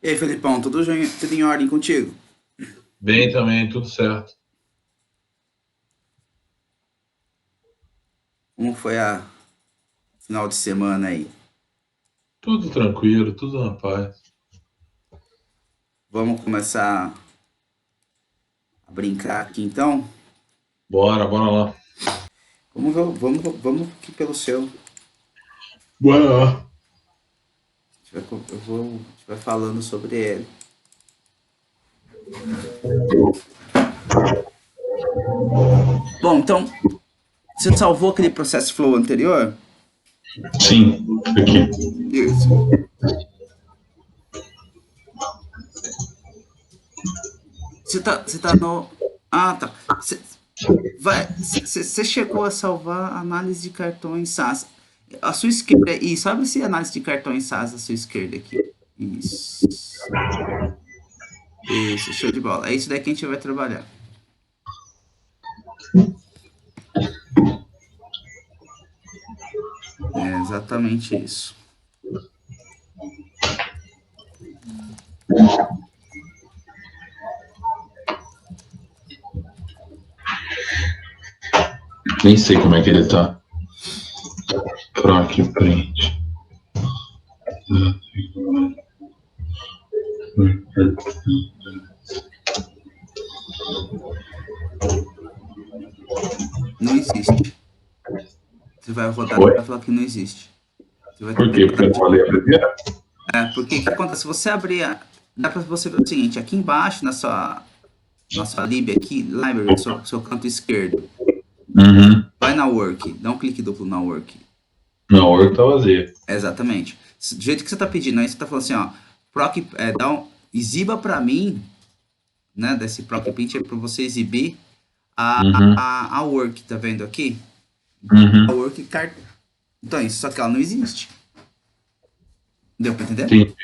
E aí, Felipão, tudo em ordem contigo? Bem também, tudo certo. Como foi a final de semana aí? Tudo tranquilo, tudo na paz. Vamos começar a brincar aqui então? Bora lá. Vamos aqui pelo seu. Bora lá. A gente vai falando sobre ele. Bom, então, você salvou aquele processo flow anterior? Sim, aqui. Isso. Você tá no. Ah, tá. Você chegou a salvar a análise de cartões SAS. A sua esquerda. Isso, abre esse análise de cartões SAS à sua esquerda aqui. Isso. Isso, show de bola. É isso daí que a gente vai trabalhar. É exatamente isso. Nem sei como é que ele tá. Proc print. Não existe. Você vai rodar e Oi? vai falar que não existe. Você vai Por ter quê? que Porque rodar eu não de. falei a primeira? Porque o que acontece? Se você abrir. Dá pra você ver o seguinte: aqui embaixo, na sua lib aqui, library, seu canto esquerdo, Uhum. vai na work, dá um clique duplo na work. Não, o org tá vazio. Exatamente. Do jeito que você tá pedindo, aí você tá falando assim, ó, exiba pra mim, né, desse proc print é pra você exibir Uhum. a work, tá vendo aqui? A Uhum. work card. Então, isso, só que ela não existe. Deu pra entender? Sim,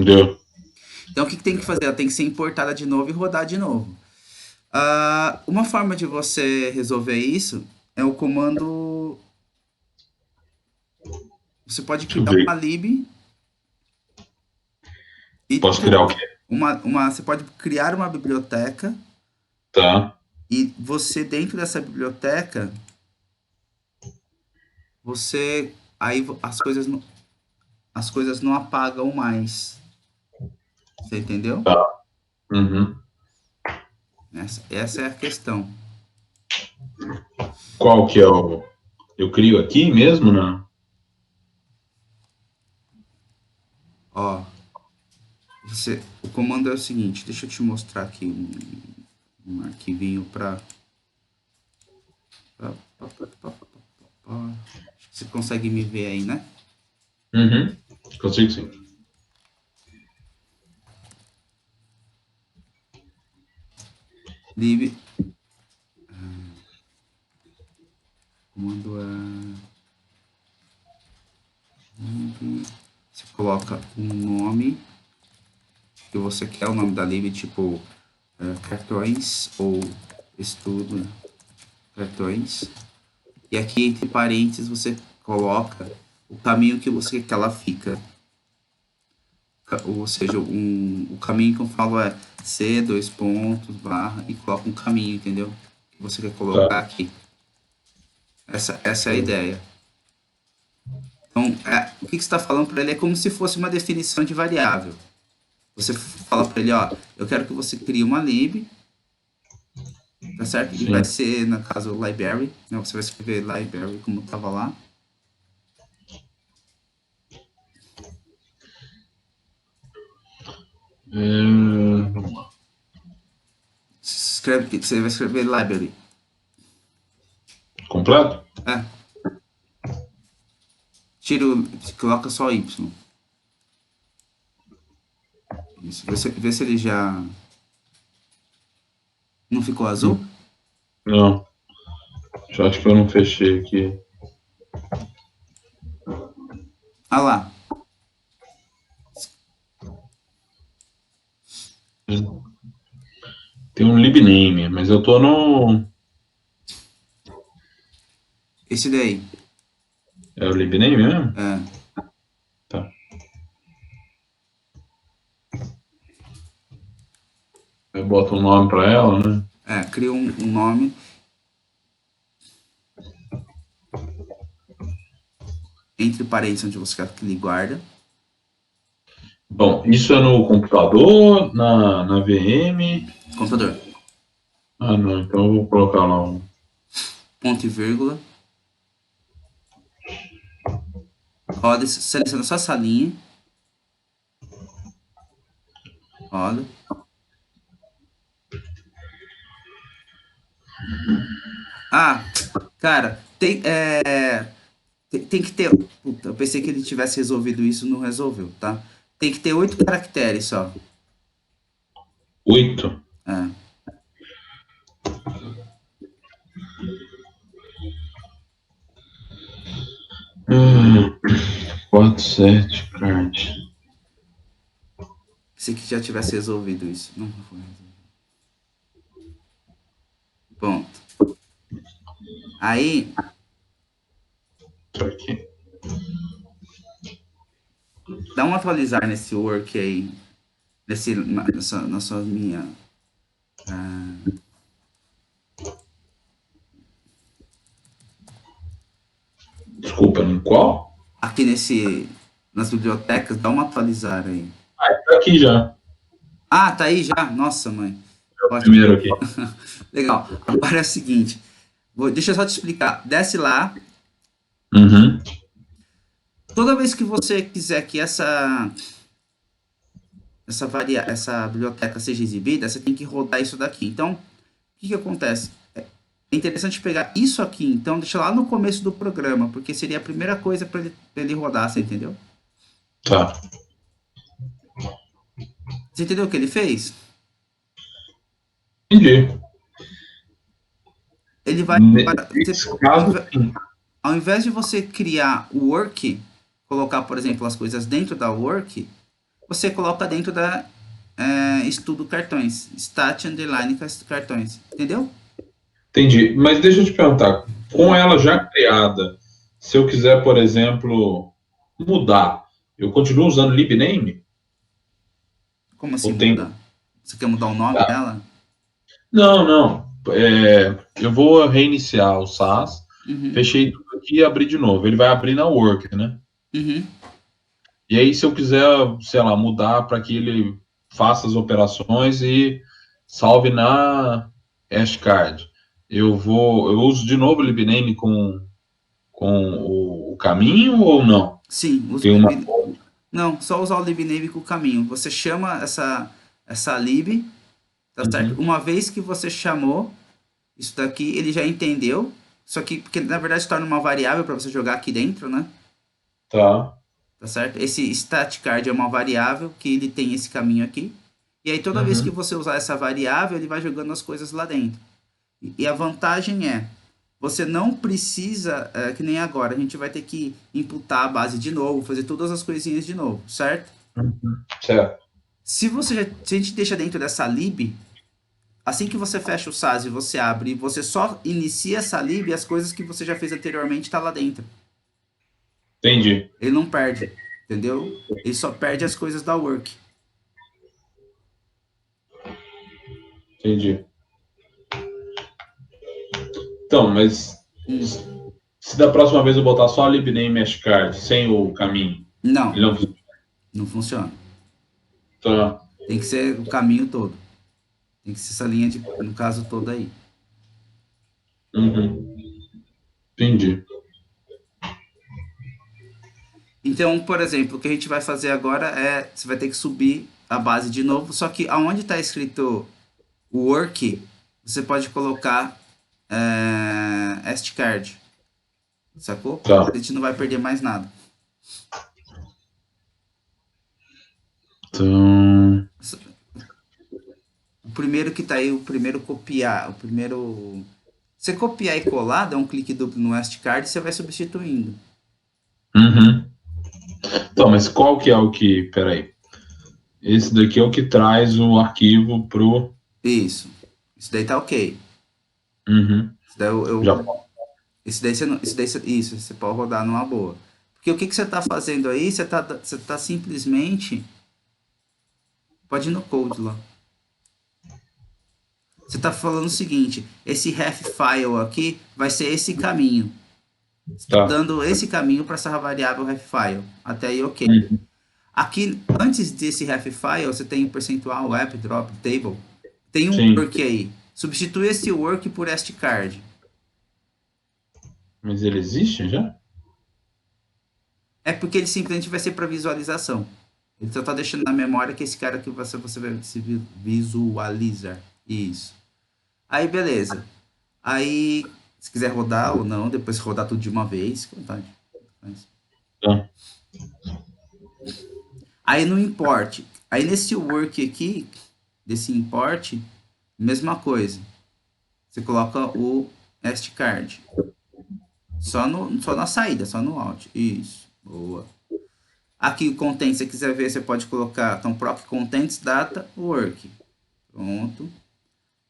deu. Então, o que tem que fazer? Ela tem que ser importada de novo e rodar de novo. Uma forma de você resolver isso é o comando. Você pode Deixa eu criar ver. uma lib e Posso criar o quê? você pode criar uma biblioteca Tá. e você dentro dessa biblioteca você aí as coisas não apagam mais. Você entendeu? Tá. Uhum. Essa é a questão. Qual que é o. Eu crio aqui mesmo, não? Ó, o comando é o seguinte, deixa eu te mostrar aqui um arquivinho para você consegue me ver aí, né? Uhum. Consigo sim. Lib, comando é lib, você coloca um nome que você quer, o nome da lib, tipo cartões ou estudo cartões. E aqui entre parênteses você coloca o caminho que você quer que ela fica. Ou seja, o caminho que eu falo é C, dois pontos, barra, e coloca um caminho, entendeu? Que você quer colocar Tá. aqui. Essa é a ideia. Então, o que você está falando para ele é como se fosse uma definição de variável. Você fala para ele, ó, eu quero que você crie uma lib, tá certo? E vai Sim. ser, no caso, library, né? Você vai escrever library como estava lá. Vamos lá. Você vai escrever library. Completo? É, coloca só Y. Isso, vê se ele já não ficou azul. Não. Acho que eu não fechei aqui. Ah lá, Tem um libname, mas eu tô no. esse daí. É o libname mesmo? É, Tá. Aí bota um nome para ela, né? Cria um nome. Entre parênteses onde você quer que ele guarda. Bom, isso é no computador, na VM. Computador. Ah, não, então eu vou colocar lá um. Ponto e vírgula. Roda, seleciona só essa linha. Roda. Ah, cara, tem que ter. Puta, eu pensei que ele tivesse resolvido isso, não resolveu, tá? Tem que ter 8 caracteres só. 8. É. 4, 7, card. Pensei que já tivesse resolvido isso. Não foi resolvido. Ponto. Aí, Isso aqui. dá um atualizar nesse work aí. Nessa minha. Desculpa, no qual? Aqui nas bibliotecas, dá uma atualizar aí. Ah, tá aqui já. Ah, tá aí já? Nossa, mãe. Ótimo. Primeiro aqui. Legal. Agora é o seguinte. Deixa eu só te explicar. Desce lá. Uhum. Toda vez que você quiser que essa biblioteca seja exibida, você tem que rodar isso daqui. Então, o que acontece? É interessante pegar isso aqui, então, deixa lá no começo do programa, porque seria a primeira coisa para ele rodar, você entendeu? Tá. Você entendeu o que ele fez? Entendi. Ele vai. Nesse caso, sim. Ao invés de você criar o work, colocar, por exemplo, as coisas dentro da work, você coloca dentro da estudo cartões. Stat underline cartões. Entendeu? Entendi. Mas deixa eu te perguntar, com ela já criada, se eu quiser, por exemplo, mudar, eu continuo usando libname? Como assim Ou tem. mudar? Você quer mudar o nome Tá. dela? Não, não. Eu vou reiniciar o SAS, Uhum. fechei tudo aqui e abri de novo. Ele vai abrir na Work, né? Uhum. E aí, se eu quiser, sei lá, mudar para que ele faça as operações e salve na hashcard, eu uso de novo o libname com o caminho ou não? Sim, usa Tem o uma. lib. Não, só usar o libname com o caminho. Você chama essa lib, tá certo? Uhum. Uma vez que você chamou isso daqui, ele já entendeu. Só que, porque na verdade se torna uma variável para você jogar aqui dentro, né? Tá. Tá certo? Esse stat card é uma variável que ele tem esse caminho aqui. E aí toda vez que Uhum. você usar essa variável, ele vai jogando as coisas lá dentro. E a vantagem é, você não precisa, que nem agora, a gente vai ter que imputar a base de novo, fazer todas as coisinhas de novo, certo? Uhum. Certo. Se a gente deixa dentro dessa lib, assim que você fecha o SAS e você abre, e você só inicia essa lib, as coisas que você já fez anteriormente tá lá dentro. Entendi. Ele não perde, entendeu? Ele só perde as coisas da work. Entendi. Então, mas Hum. se da próxima vez eu botar só libname hashcard, sem o caminho, ele Não, não. não funciona. Tá. Tem que ser o caminho todo. Tem que ser essa linha de, no caso, toda aí. Uhum. Entendi. Então, por exemplo, o que a gente vai fazer agora é, você vai ter que subir a base de novo, só que aonde está escrito work, você pode colocar card, sacou? Tá. A gente não vai perder mais nada. Então. O primeiro que tá aí, o primeiro copiar, o primeiro... Você copiar e colar, dá um clique duplo no card e você vai substituindo. Uhum. Então, mas qual que é o que. Peraí. Esse daqui é o que traz o arquivo pro. Isso. Isso daí tá ok. Uhum. Isso daí Já. Isso daí você não, isso, você pode rodar numa boa. Porque o que você está fazendo aí, você tá simplesmente. Pode ir no code lá. Você está falando o seguinte, esse ref file aqui vai ser esse caminho. Você está Tá. dando esse caminho para essa variável ref file. Até aí, ok. Uhum. Aqui, antes desse ref file, você tem o percentual, app, drop, table. Tem um Sim. work aí. Substitui esse work por stcard. Mas ele existe já? É porque ele simplesmente vai ser para visualização. Ele só está deixando na memória que esse cara que você vai se visualizar. Isso. Aí, beleza. Aí, se quiser rodar ou não, depois rodar tudo de uma vez, fica à vontade. Tá. Aí no import. Aí nesse work aqui, desse import, mesma coisa. Você coloca o stcard. Só na saída, só no out. Isso. Boa. Aqui o content, se você quiser ver, você pode colocar então proc contents data work. Pronto.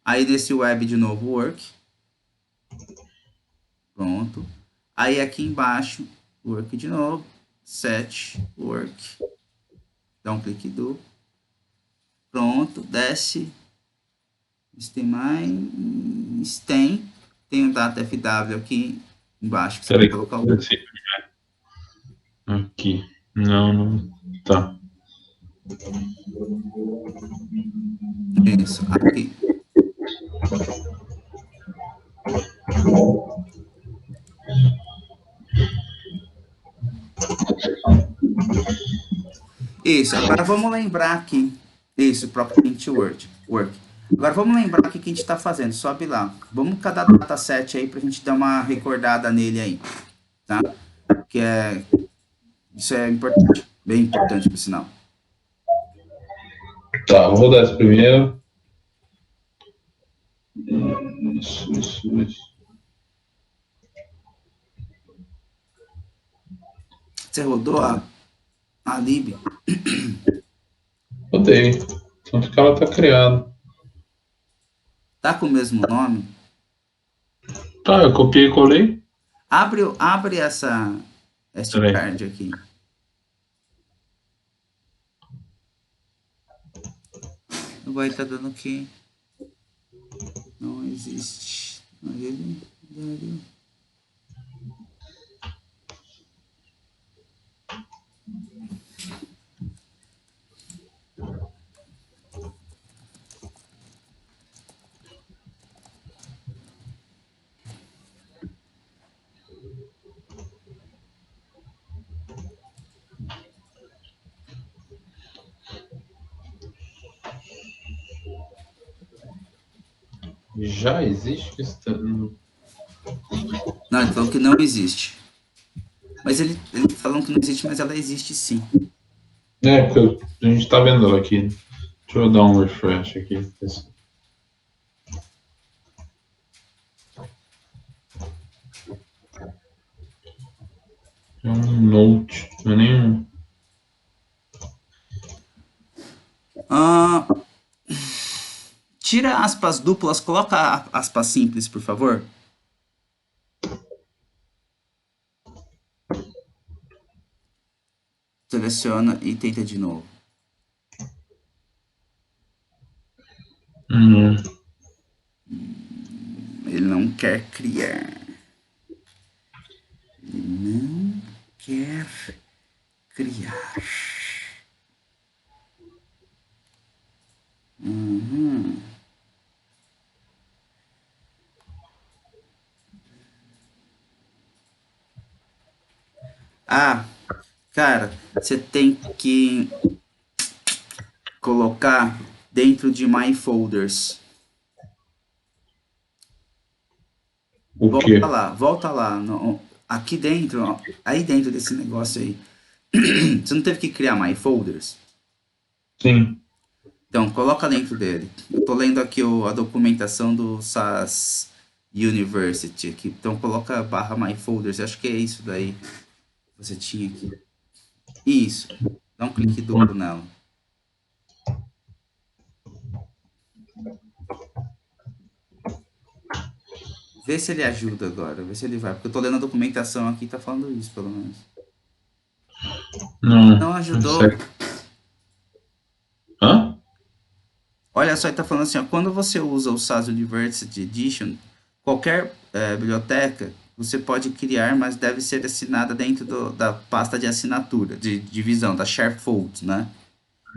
Aí nesse web de novo work. Pronto. Aí aqui embaixo, work de novo. Set work. Dá um clique do. Pronto. Desce. Tem mais. Tem o data FW aqui embaixo. Que você vai Peraí. colocar o. Aqui. Não, não. Tá. Isso. Aqui. Isso. Agora vamos lembrar aqui. Isso, próprio print word. Work. Agora vamos lembrar aqui que a gente está fazendo. Sobe lá. Vamos cada dataset aí para a gente dar uma recordada nele aí. Tá? Que é. Isso é importante. Bem importante, por sinal. Tá, vou rodar esse primeiro. Isso. Você rodou a lib? Rodei. Tanto que ela tá criada. Tá com o mesmo nome? Tá, eu copiei e colei. Abre essa Peraí. card aqui. Vai estar dando que não existe. Já existe isso? Não, ele falou que não existe. Mas ele falou que não existe, mas ela existe sim. É, porque a gente tá vendo ela aqui. Deixa eu dar um refresh aqui. É um note, não é nenhum. Tira aspas duplas, coloca aspas simples, por favor. Seleciona e tenta de novo. Ele não quer criar. Ele não quer criar. Ah, cara, você tem que colocar dentro de My Folders. O quê? Volta lá. Aqui dentro, ó, aí dentro desse negócio aí. Você não teve que criar My Folders? Sim. Então, coloca dentro dele. Eu tô lendo aqui a documentação do SAS University aqui. Então, coloca barra My Folders. Acho que é isso daí que você tinha aqui. Isso. Dá um clique duplo nela. Vê se ele ajuda agora. Vê se ele vai. Porque eu tô lendo a documentação aqui e tá falando isso, pelo menos. Não. Não ajudou. Hã? Olha só, ele tá falando assim, ó, quando você usa o SAS University Edition, qualquer biblioteca você pode criar, mas deve ser assinada dentro da pasta de assinatura, de divisão, da Sharefold, né?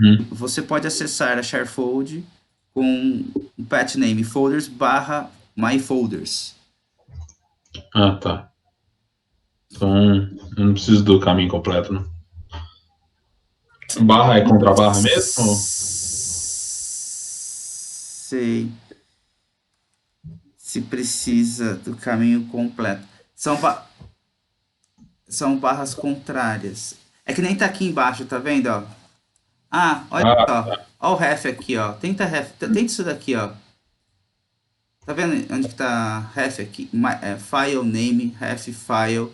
Uhum. Você pode acessar a Sharefold com o patname folders barra myfolders. Ah, tá. Então, eu não preciso do caminho completo, né? Barra é contra barra mesmo? Sei se precisa do caminho completo. São barras contrárias. É que nem tá aqui embaixo, tá vendo, ó? Ah, olha Ah, só. Ó o ref aqui, ó. Tenta isso daqui, ó. Tá vendo onde que tá ref aqui? File name, ref file.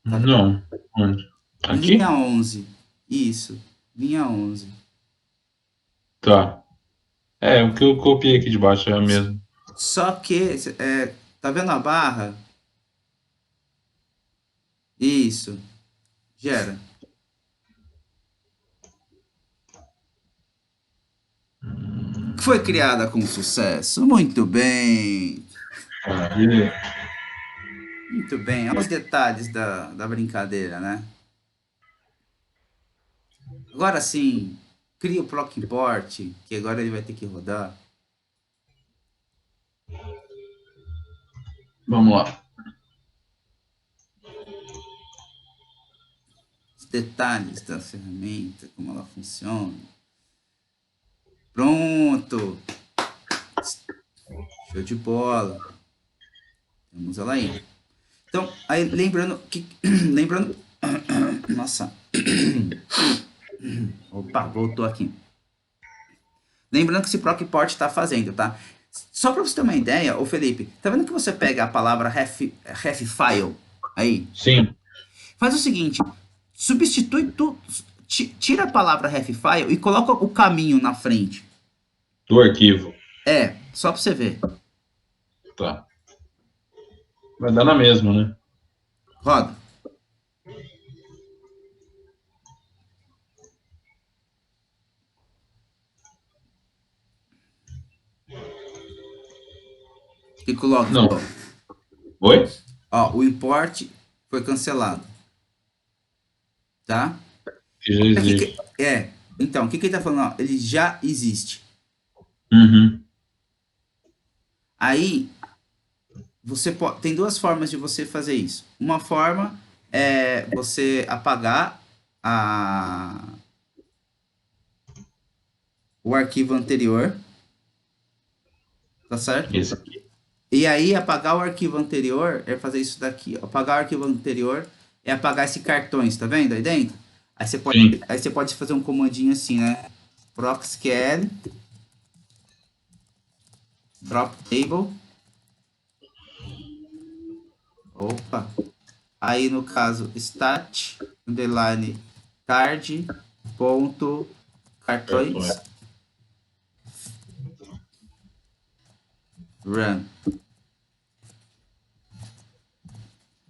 Tá vendo? não. Onde? Linha Aqui? 11. Isso. Linha 11. Tá. É, o que eu copiei aqui de baixo é a S- mesma. Só que, tá vendo a barra? Isso. Gera. Foi criada com sucesso. Muito bem. Maravilha. Muito bem. Olha os detalhes da brincadeira, né? Agora sim, cria o proc import, que agora ele vai ter que rodar. Vamos lá. Os detalhes da ferramenta, como ela funciona. Pronto! Show de bola. Temos ela aí. Então, aí lembrando que. Lembrando. Nossa. Opa, voltou aqui. Lembrando que esse proc import está fazendo, tá? Só para você ter uma ideia, ô Felipe, tá vendo que você pega a palavra ref file aí? Sim, Faz o seguinte, substitui tudo, tira a palavra ref file e coloca o caminho na frente. do arquivo. Só para você ver. Tá. Vai dar na mesma, né? Roda. Clica o log, Não. falou. Oi? Ó, o import foi cancelado, tá? Que já Aqui existe. então, o que ele tá falando? Ó, ele já existe. Uhum. Aí, tem duas formas de você fazer isso. Uma forma é você apagar a, o arquivo anterior, tá certo? Esse aqui. E aí, apagar o arquivo anterior é fazer isso daqui. Apagar o arquivo anterior é apagar esse cartões, tá vendo aí dentro? Sim. Aí você pode fazer um comandinho assim, né? Proxcal, drop table. Opa. Aí, no caso, stat, underline, card, ponto, Cartões. cartões, run.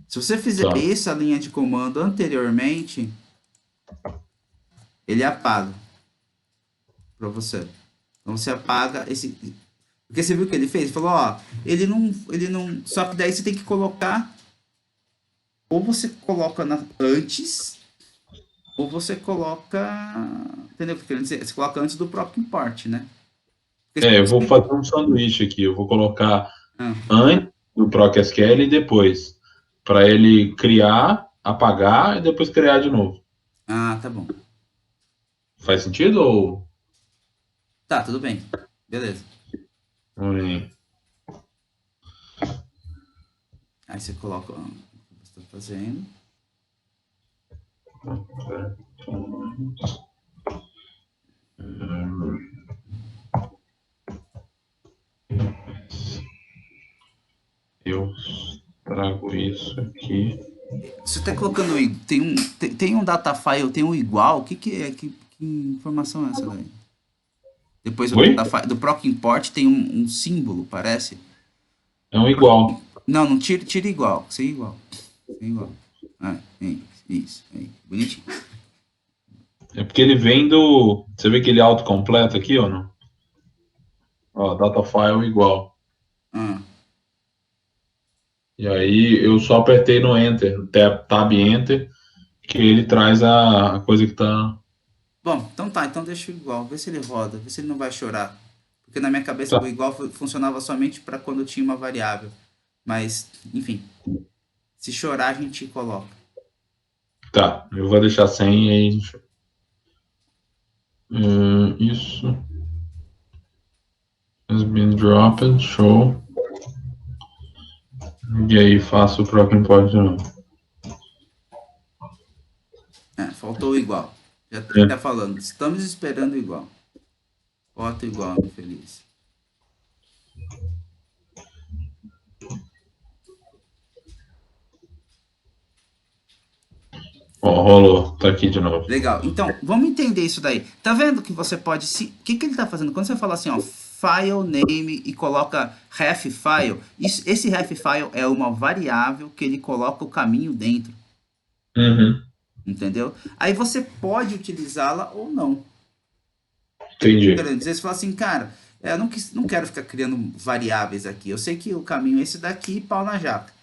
Se você fizer Tá. essa linha de comando anteriormente, ele apaga para você. Então você apaga esse. Porque você viu o que ele fez? Ele falou, ó, ele não. Só que daí você tem que colocar. Ou você coloca antes, ou você coloca. Entendeu? Porque você coloca antes do próprio import, né? Porque, É, eu vou fazer um sanduíche aqui. Eu vou colocar ah, antes do ProcSQL e depois. Para ele criar, apagar e depois criar de novo. tá bom. Faz sentido ou. Tá, tudo bem. Beleza. Oi. Aí você coloca o que você está fazendo. Eu trago isso aqui. Você está colocando. Tem um data file, tem um igual. O que, que é? Que informação é essa daí? Depois do Oi? data file, do proc import tem um símbolo, parece. É um igual. Não, não tira igual. Sem igual. Sem igual. Isso, aí. Bonitinho. É porque ele vem do. Você vê que ele é autocompleto aqui ou não? Ó, data file igual. Ah, E aí eu só apertei no Enter, Tab Enter, que ele traz a coisa que tá. bom, então tá, então deixa o igual, vê se ele roda, vê se ele não vai chorar. Porque na minha cabeça Tá, o igual funcionava somente para quando tinha uma variável. Mas, enfim, se chorar a gente coloca. tá. Eu vou deixar sem aí. Isso. Has been dropped, show. E aí faço o próprio import de novo. É, faltou o igual. Já tá É. falando, estamos esperando o igual. Bota o igual, meu feliz. Ó, rolou. Tá aqui de novo. Legal. Então, vamos entender isso daí. Tá vendo que você pode se. O que ele tá fazendo? Quando você fala assim, ó, file name e coloca ref file, esse ref file é uma variável que ele coloca o caminho dentro. Uhum. Entendeu? Aí você pode utilizá-la ou não. Entendi. Querendo dizer, você fala assim, cara, eu não quero ficar criando variáveis aqui. Eu sei que o caminho é esse daqui, pau na jaca.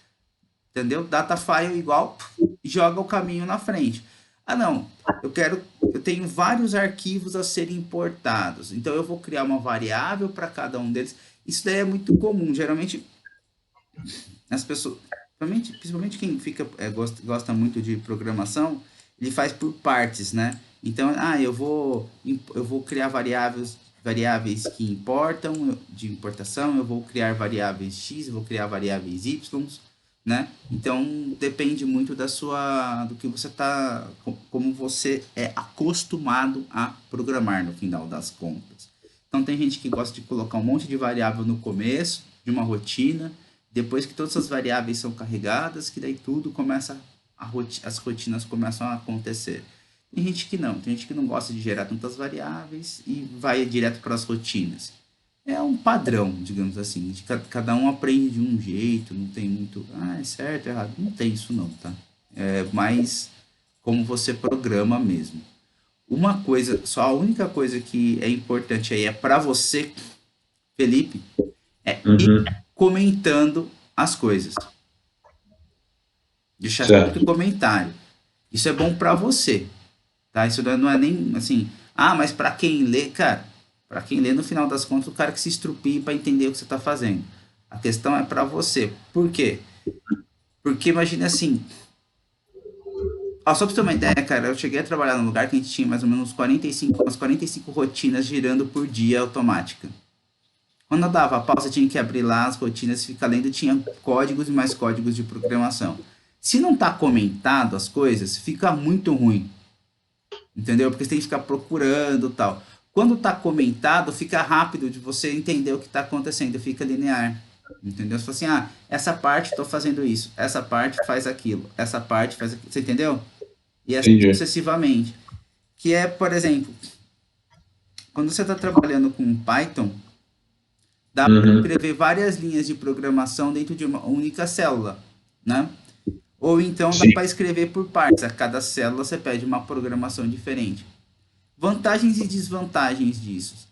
Entendeu? Data file igual, joga o caminho na frente. Ah, não. Eu tenho vários arquivos a serem importados. Então eu vou criar uma variável para cada um deles. Isso daí é muito comum. Geralmente as pessoas, principalmente quem gosta muito de programação, ele faz por partes, né? Então, eu vou criar variáveis que importam de importação, eu vou criar variáveis x, eu vou criar variáveis y, né? Então depende muito do que você tá, como você é acostumado a programar no final das contas. Então tem gente que gosta de colocar um monte de variável no começo de uma rotina, depois que todas as variáveis são carregadas, que daí tudo começa as rotinas começam a acontecer. Tem gente que não, tem gente que não gosta de gerar tantas variáveis e vai direto para as rotinas. É um padrão, digamos assim, de cada um aprende de um jeito, não tem muito, é certo, é errado, não tem isso não, tá? É mais como você programa mesmo. Uma coisa, só a única coisa que é importante aí é para você, Felipe, é ir Uhum. comentando as coisas. Deixar sempre Certo. comentário. Isso é bom para você, tá? Isso não é nem assim, mas para quem lê, cara, para quem lê no final das contas, o cara que se estrupie para entender o que você está fazendo. A questão é para você. Por quê? Porque imagine assim, ó, só pra você ter uma ideia, cara, eu cheguei a trabalhar num lugar que a gente tinha mais ou menos umas 45 rotinas girando por dia automática. Quando eu dava a pausa, tinha que abrir lá as rotinas e ficar lendo, tinha códigos e mais códigos de programação. Se não tá comentado as coisas, fica muito ruim, entendeu? Porque você tem que ficar procurando e tal. Quando tá comentado, fica rápido de você entender o que tá acontecendo, fica linear. Entendeu? Você fala assim, essa parte estou fazendo isso, essa parte faz aquilo, essa parte faz aquilo. Você entendeu? E assim Entendi. sucessivamente. Que é, por exemplo, quando você está trabalhando com Python, dá para Uhum. escrever várias linhas de programação dentro de uma única célula, né? Ou então dá Sim. para escrever por partes. A cada célula você pede uma programação diferente. Vantagens e desvantagens disso.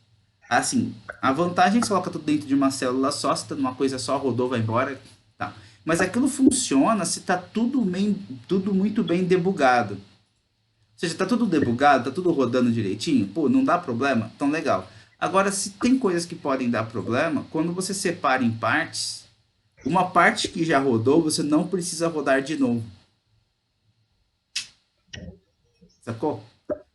Assim, a vantagem é que você coloca tudo dentro de uma célula só, se tá numa coisa só, rodou, vai embora, tá. Mas aquilo funciona se está tudo muito bem debugado. Ou seja, tá tudo debugado, tá tudo rodando direitinho, pô, não dá problema? Então legal. Agora, se tem coisas que podem dar problema, quando você separa em partes, uma parte que já rodou, você não precisa rodar de novo. Sacou?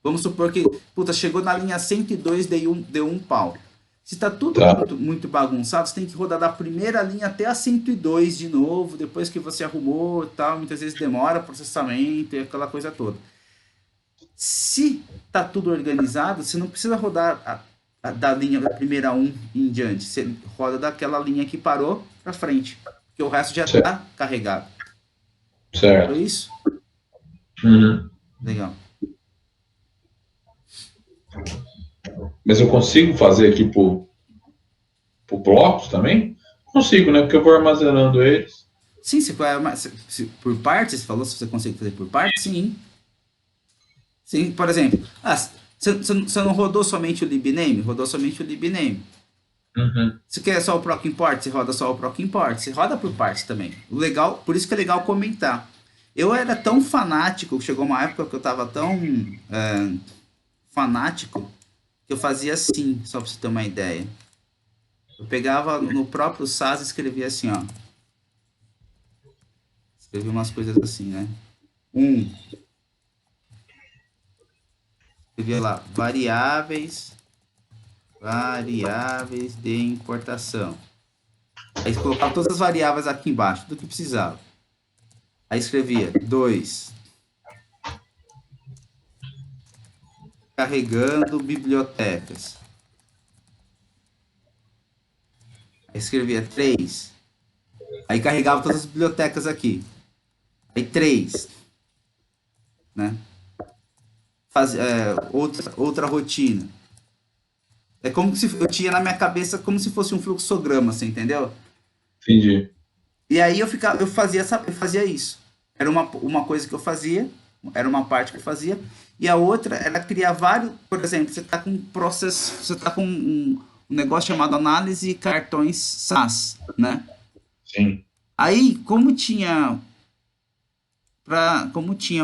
Vamos supor que, puta, chegou na linha 102, deu um pau. Se tá tudo Tá. muito bagunçado, você tem que rodar da primeira linha até a 102 de novo, depois que você arrumou e tal. Muitas vezes demora processamento e aquela coisa toda. Se tá tudo organizado, você não precisa rodar da linha da primeira um em diante. Você roda daquela linha que parou para frente, porque o resto já Certo. está carregado. Foi Certo. isso? Uhum. Legal. Mas eu consigo fazer aqui por blocos também? Consigo, né? Porque eu vou armazenando eles. Sim, por partes, você falou se você consegue fazer por partes? Sim. Sim, por exemplo, você não rodou somente o libname? Rodou somente o libname. Uhum. Se quer só o proc import, você roda só o proc import. Você roda por partes também. O legal, por isso que é legal comentar. Eu era tão fanático, chegou uma época que eu tava tão fanático que eu fazia assim, só pra você ter uma ideia. Eu pegava no próprio SAS e escrevia assim, ó. Escrevia umas coisas assim, né? Um, escrevia lá, variáveis de importação. Aí colocava todas as variáveis aqui embaixo, tudo que precisava. Aí escrevia 2, carregando bibliotecas. Aí escrevia 3. Aí carregava todas as bibliotecas aqui. Aí 3, né? Outra rotina. É como se eu tinha na minha cabeça como se fosse um fluxograma, você entendeu? Entendi. E aí eu fazia isso. Era uma coisa que eu fazia, era uma parte que eu fazia, e a outra era criar vários, por exemplo, você está com um processo, você está com um negócio chamado análise cartões SAS, né? Sim. Aí, como tinha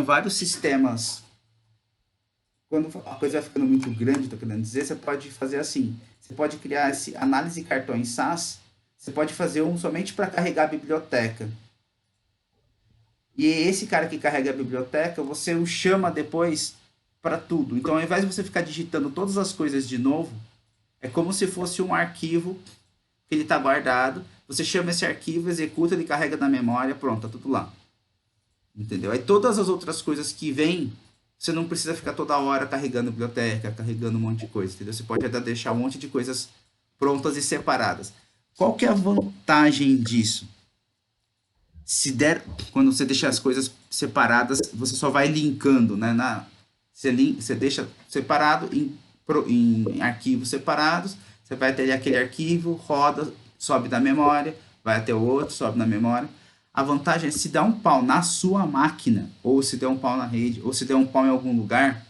vários sistemas, quando a coisa vai ficando muito grande, estou querendo dizer, você pode fazer assim. Você pode criar esse análise cartões SAS, você pode fazer um somente para carregar a biblioteca. E esse cara que carrega a biblioteca, você o chama depois para tudo. Então, ao invés de você ficar digitando todas as coisas de novo, é como se fosse um arquivo que ele está guardado. Você chama esse arquivo, executa, ele carrega na memória, pronto, tá tudo lá. Entendeu? Aí todas as outras coisas que vêm, você não precisa ficar toda hora carregando biblioteca, carregando um monte de coisa, entendeu? Você pode até deixar um monte de coisas prontas e separadas. Qual que é a vantagem disso? Se der, quando você deixa as coisas separadas, você só vai linkando, né? Você deixa separado em arquivos separados, você vai ter aquele arquivo, roda, sobe da memória, vai até o outro, sobe na memória. A vantagem é se dá um pau na sua máquina, ou se der um pau na rede, ou se der um pau em algum lugar,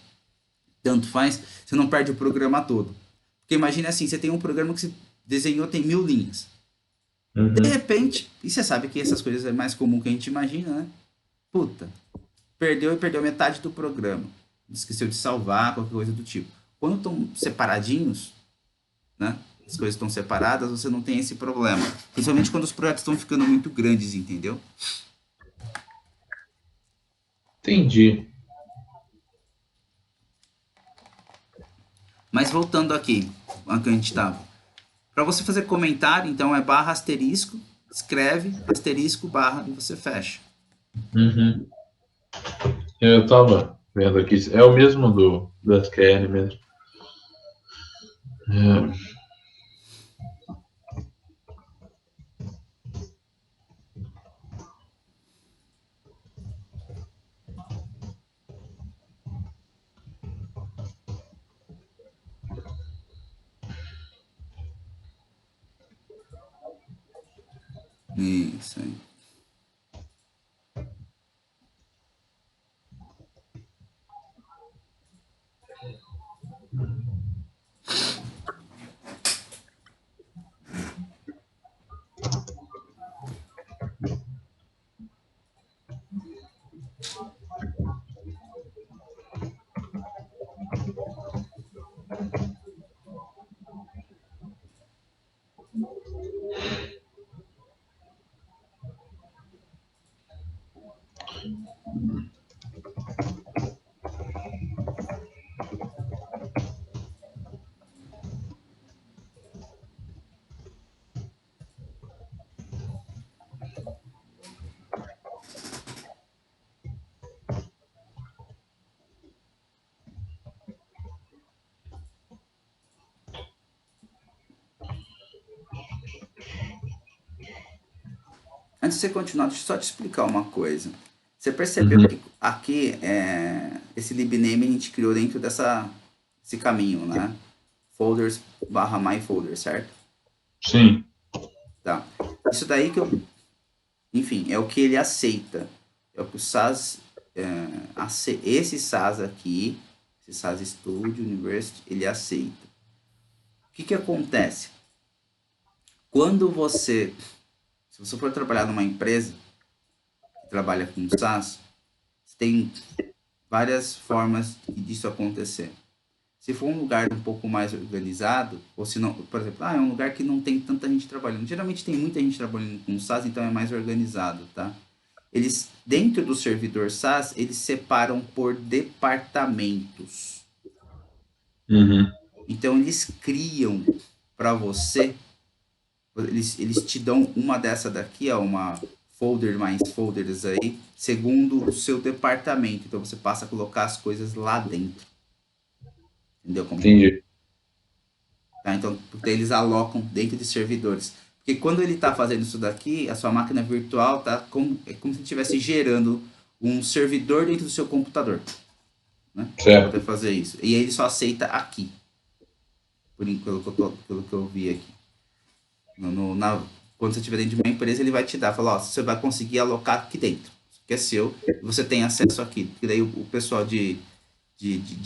tanto faz, você não perde o programa todo. Porque imagine assim, você tem um programa que você desenhou, tem 1000 linhas. De Uhum. repente, e você sabe que essas coisas é mais comum que a gente imagina, né? Puta, perdeu metade do programa. Esqueceu de salvar, qualquer coisa do tipo. Quando estão separadinhos, né? As coisas estão separadas, você não tem esse problema. Principalmente quando os projetos estão ficando muito grandes, entendeu? Entendi. Mas voltando aqui, onde a gente estava. Para você fazer comentário, então é barra asterisco, escreve asterisco barra e você fecha. Uhum. Eu tava vendo aqui. É o mesmo do SQL mesmo. É, Isso aí. Antes de você continuar, deixa eu só te explicar uma coisa. Você percebeu uhum. que aqui esse libname a gente criou dentro desse caminho, né? Folders barra my folder, certo? Sim. Tá. Isso daí que eu, enfim, é o que ele aceita. É o que o SAS. esse SaaS aqui, esse SaaS Studio University, ele aceita. O que acontece? Quando se você for trabalhar numa empresa que trabalha com SaaS, tem várias formas disso acontecer. Se for um lugar um pouco mais organizado, ou se não, por exemplo, é um lugar que não tem tanta gente trabalhando. Geralmente tem muita gente trabalhando com SaaS, então é mais organizado, tá? Eles, dentro do servidor SaaS, eles separam por departamentos. Uhum. Então eles criam para você, eles te dão uma dessa daqui, ó, uma folder mais folders aí, segundo o seu departamento. Então você passa a colocar as coisas lá dentro. Entendeu como? Entendi. Tá? Então, porque eles alocam dentro de servidores. Porque quando ele está fazendo isso daqui, a sua máquina virtual é como se estivesse gerando um servidor dentro do seu computador. Né? Para Certo. poder fazer isso. E ele só aceita aqui. Pelo que eu vi aqui. Quando você estiver dentro de uma empresa, ele vai te dar, falar, ó, você vai conseguir alocar aqui dentro. Que é seu, e você tem acesso aqui. Porque daí o pessoal de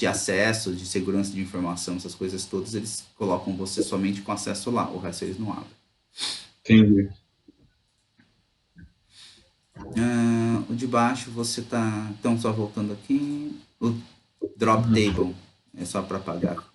acesso, de segurança de informação, essas coisas todas, eles colocam você somente com acesso lá, o resto eles não abrem. Entendi. O de baixo você tá. Então, só voltando aqui. O drop table é só para pagar.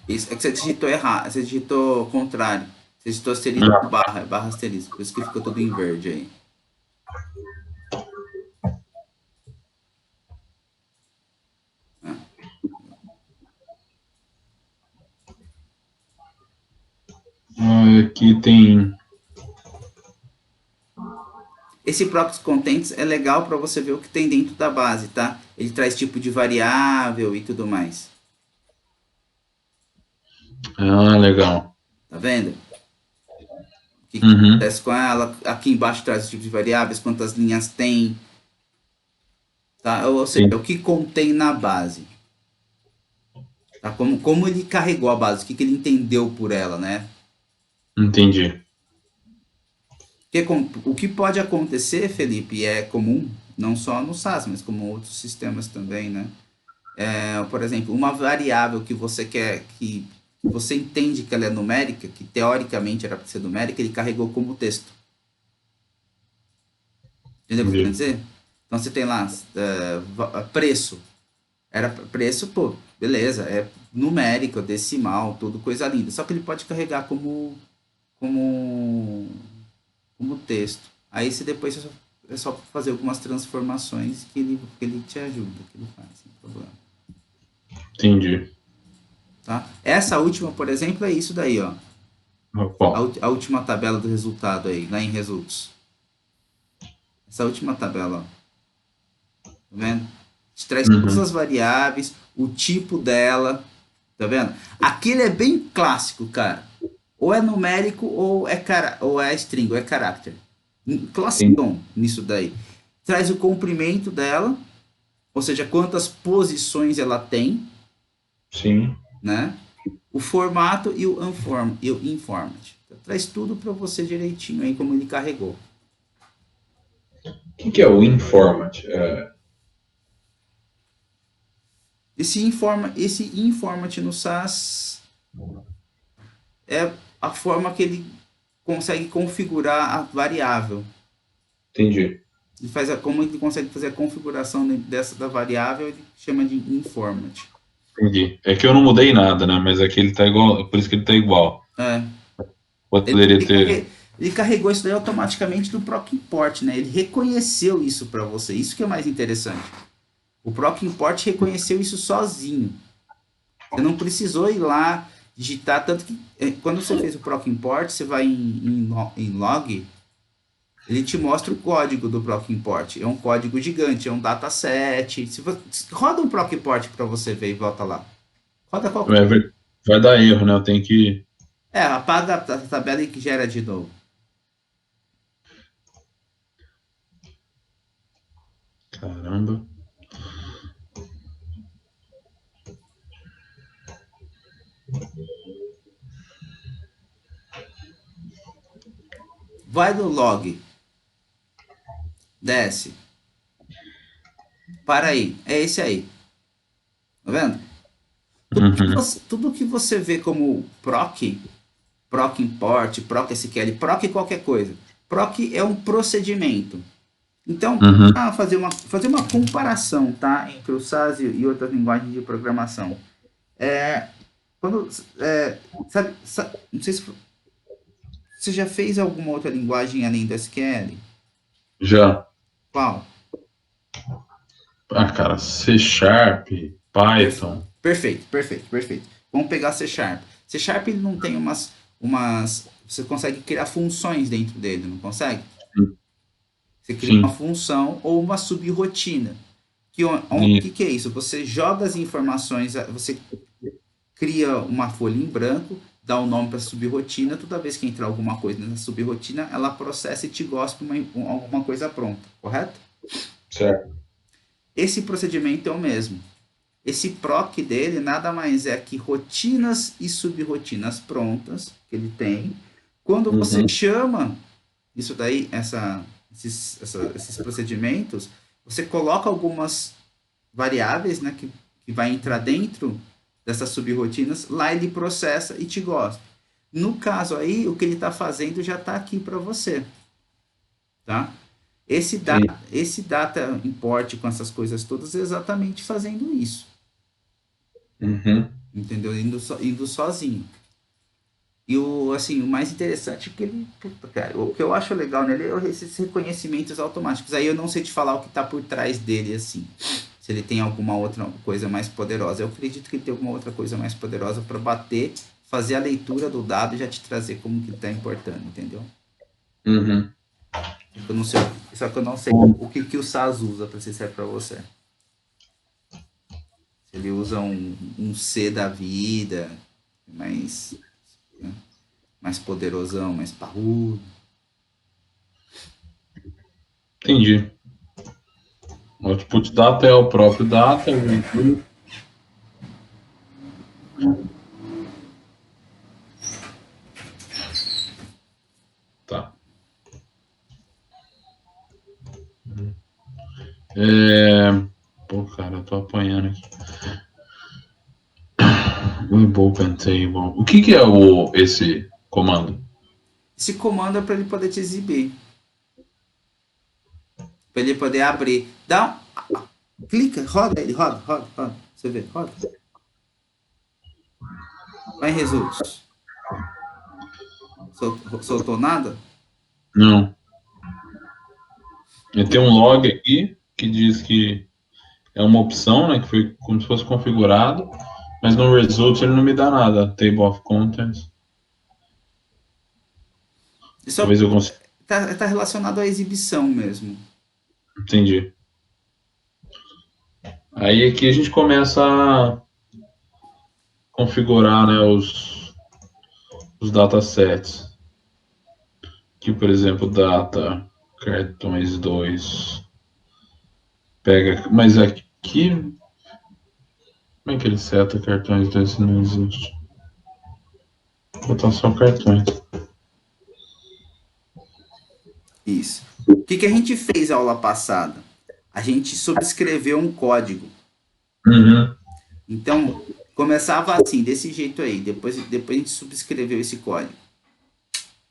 Isso é que você digitou errado, você digitou o contrário. Você digitou asterisco barra, barra asterisco. Por isso que ficou tudo em verde aí. Aqui tem. Esse Properties Contents é legal para você ver o que tem dentro da base, tá? Ele traz tipo de variável e tudo mais. Legal. Tá vendo? O que Uhum. acontece com ela? Aqui embaixo traz o tipo de variáveis, quantas linhas tem. Tá? Ou seja, Sim. o que contém na base. Tá? Como ele carregou a base, o que ele entendeu por ela, né? Entendi. O que pode acontecer, Felipe, e é comum, não só no SaaS, mas como outros sistemas também, né? Por exemplo, uma variável que você quer, que você entende que ela é numérica, que teoricamente era para ser numérica, ele carregou como texto. Entendeu o que eu tô querendo Entendi. dizer? Então você tem lá preço. Era preço, pô, beleza, é numérico, decimal, tudo coisa linda. Só que ele pode carregar como, como texto. Aí você depois é só fazer algumas transformações que ele te ajuda, que ele faz, sem problema. Entendi. Tá? Essa última, por exemplo, é isso daí, ó. Bom. A última tabela do resultado aí, lá em results. Essa última tabela, ó. Tá vendo? Te traz todas Uhum. as variáveis, o tipo dela, tá vendo? Aquele é bem clássico, cara. Ou é numérico ou é string, ou é character. Entendi. Classicão nisso daí. Traz o comprimento dela, ou seja, quantas posições ela tem, Sim. né? O formato e e o informat. Então, traz tudo para você direitinho aí como ele carregou. O que é o Informat? Esse informat no SAS é a forma que ele consegue configurar a variável. Entendi. Como ele consegue fazer a configuração da variável, ele chama de informat. Entendi. É que eu não mudei nada, né? Mas aqui ele tá igual, por isso que ele tá igual. É, Poderia ter. ele carregou isso daí automaticamente do Proc Import, né? Ele reconheceu isso para você. Isso que é mais interessante. O Proc Import reconheceu isso sozinho. Você não precisou ir lá digitar, tanto que quando você fez o Proc Import, você vai em log, ele te mostra o código do Proc Import. É um código gigante, é um dataset. Roda um Proc Import para você ver e volta lá. Roda qualquer. É, vai dar erro, né? Eu tenho que. Apaga a tabela e que gera de novo. Caramba. Vai no log, desce. Para aí, é esse aí. Tá vendo? Uhum. Tudo que você vê como proc import, proc SQL, proc qualquer coisa. Proc é um procedimento. Então, Uhum. fazer uma comparação, tá, entre o SAS e outras linguagens de programação. É, quando, não sei se você já fez alguma outra linguagem além do SQL? Já. Qual? Ah, cara, C Sharp, Perfe- Python. Perfeito, perfeito, perfeito. Vamos pegar C Sharp. C Sharp ele não tem você consegue criar funções dentro dele, não consegue? Você cria uma Sim. função ou uma subrotina. E, Que é isso? Você joga as informações, você cria uma folha em branco, dá o nome para a subrotina, toda vez que entrar alguma coisa nessa subrotina, ela processa e te gosta alguma coisa pronta, correto? certo. Esse procedimento é o mesmo. Esse proc dele nada mais é que rotinas e subrotinas prontas que ele tem. Quando você Uhum. chama isso daí, esses procedimentos, você coloca algumas variáveis, né, que vai entrar dentro dessas subrotinas, lá ele processa e te gosta. No caso aí, o que ele está fazendo já está aqui para você, tá? Entendi. Esse data import com essas coisas todas é exatamente fazendo isso, Uhum. entendeu? Indo sozinho. E assim, o mais interessante é que ele, puta, cara, o que eu acho legal nele é esses reconhecimentos automáticos. Aí eu não sei te falar o que está por trás dele, assim. Se ele tem alguma outra coisa mais poderosa. Eu acredito que ele tem alguma outra coisa mais poderosa para bater, fazer a leitura do dado e já te trazer como que está importando, entendeu? Uhum. Eu não sei, só que eu não sei Bom, o que o SAS usa para ser para você. Se ele usa um C da vida, mais, né, mais poderosão, mais parrudo. entendi. O output data é o próprio data. Tá. É... Pô, cara, eu tô apanhando aqui. Web Open Table. O que que é esse comando? Esse comando é para ele poder te exibir, para ele poder abrir. Clica, roda ele, roda, roda, roda. Você vê, roda. Vai em results. Soltou nada? Não. Tem um log aqui que diz que é uma opção, né? Que foi como se fosse configurado, mas no result ele não me dá nada. Table of Contents. Isso Talvez eu consiga. tá relacionado à exibição mesmo. Entendi. Aí aqui a gente começa a configurar, né, os datasets. Aqui, por exemplo, data cartões 2 pega. Mas aqui. Como é que ele seta cartões 2 se não existe? Vou botar só cartões. Isso. O que a gente fez a aula passada? A gente subscreveu um código. Uhum. Então, começava assim, desse jeito aí. Depois a gente subscreveu esse código.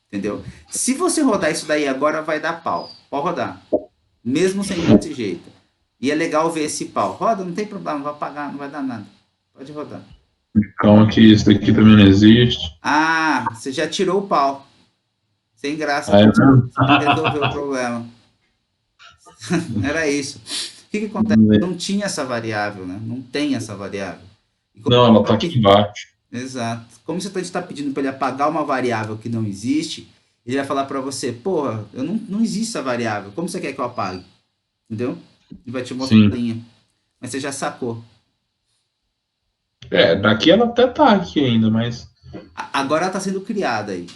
Entendeu? Se você rodar isso daí agora, vai dar pau. Pode rodar. Mesmo sendo desse jeito. E é legal ver esse pau. Roda, não tem problema, não vai pagar, não vai dar nada. Pode rodar. Calma que esse daqui também não existe. Ah, você já tirou o pau. Sem graça, Ah, é mesmo? você já resolveu o problema. Era isso. O que que acontece? Não tinha essa variável, né? Não tem essa variável. E como Não, você ela tá tá aqui pedindo, embaixo. exato. Como você está pedindo para ele apagar uma variável que não existe, ele vai falar para você, porra, não existe essa variável. Como você quer que eu apague? Entendeu? Ele vai te mostrar a Sim. linha. Mas você já sacou. É, daqui ela até tá aqui ainda, mas. Agora ela está sendo criada aí.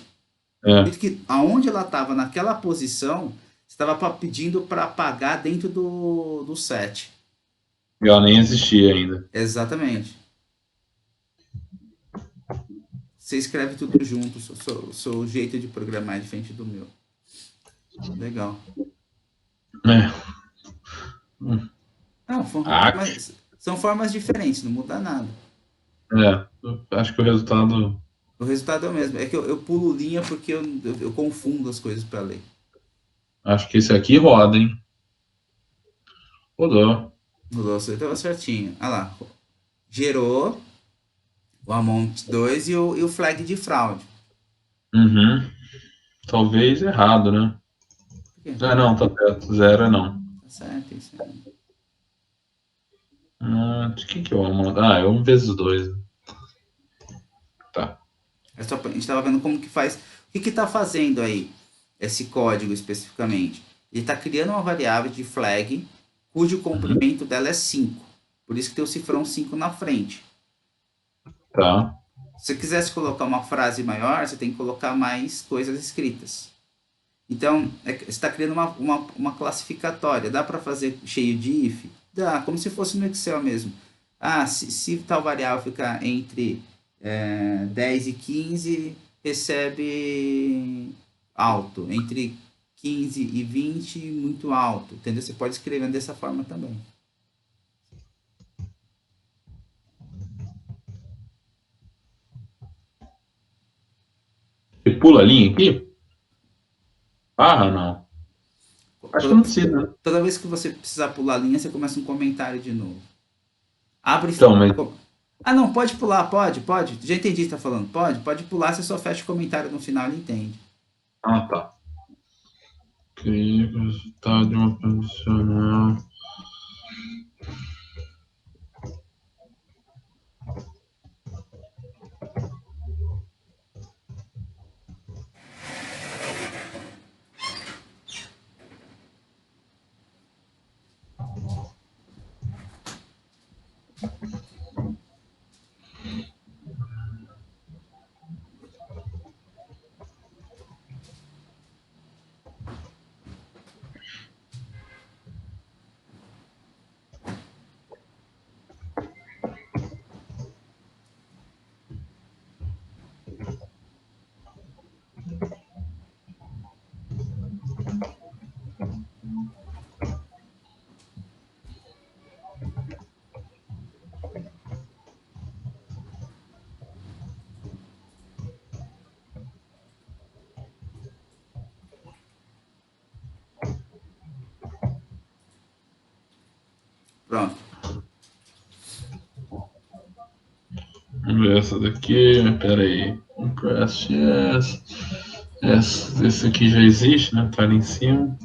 É, Acredito que aonde ela estava naquela posição, você estava pedindo para apagar dentro do set. ela nem existia ainda. Exatamente. Você escreve tudo junto, seu jeito de programar é diferente do meu. Legal. É. Hum, Não, Ah, são formas diferentes, não muda nada. acho que o resultado. O resultado é o mesmo. É que eu pulo linha porque eu confundo as coisas para ler. Acho que esse aqui roda, hein? Rodou. Você estava certinho. Olha lá. Gerou o amount 2 e o flag de fraude. Uhum. Talvez errado, né? Por quê? Ah, não, tá certo. Zero é não. Tá certo isso aí. De que eu amo? Ah, é 1 vezes 2. Tá. É só, a gente estava vendo como que faz. O que está fazendo aí esse código especificamente? Ele está criando uma variável de flag cujo Uhum. comprimento dela é 5. Por isso que tem o cifrão 5 na frente. Tá. Se você quisesse colocar uma frase maior, você tem que colocar mais coisas escritas. Então, você está criando uma classificatória. Dá para fazer cheio de if? Dá, como se fosse no Excel mesmo. Ah, se tal variável ficar entre 10 e 15, recebe alto. Entre 15 e 20, muito alto. Entendeu? Você pode escrever dessa forma também. Você pula a linha aqui? Ah, não. Acho que Toda, não precisa, né? toda vez que você precisar pular a linha, você começa um comentário de novo. Abre. Então, mas. Ah, não, pode pular, pode. Já entendi o que você tá falando. Pode pular, você só fecha o comentário no final, ele entende. Ah, tá. Cria o resultado de uma condicional. Pronto. Vamos ver essa daqui. Pera aí. Impress, yes. Esse aqui já existe, né? Tá ali em cima.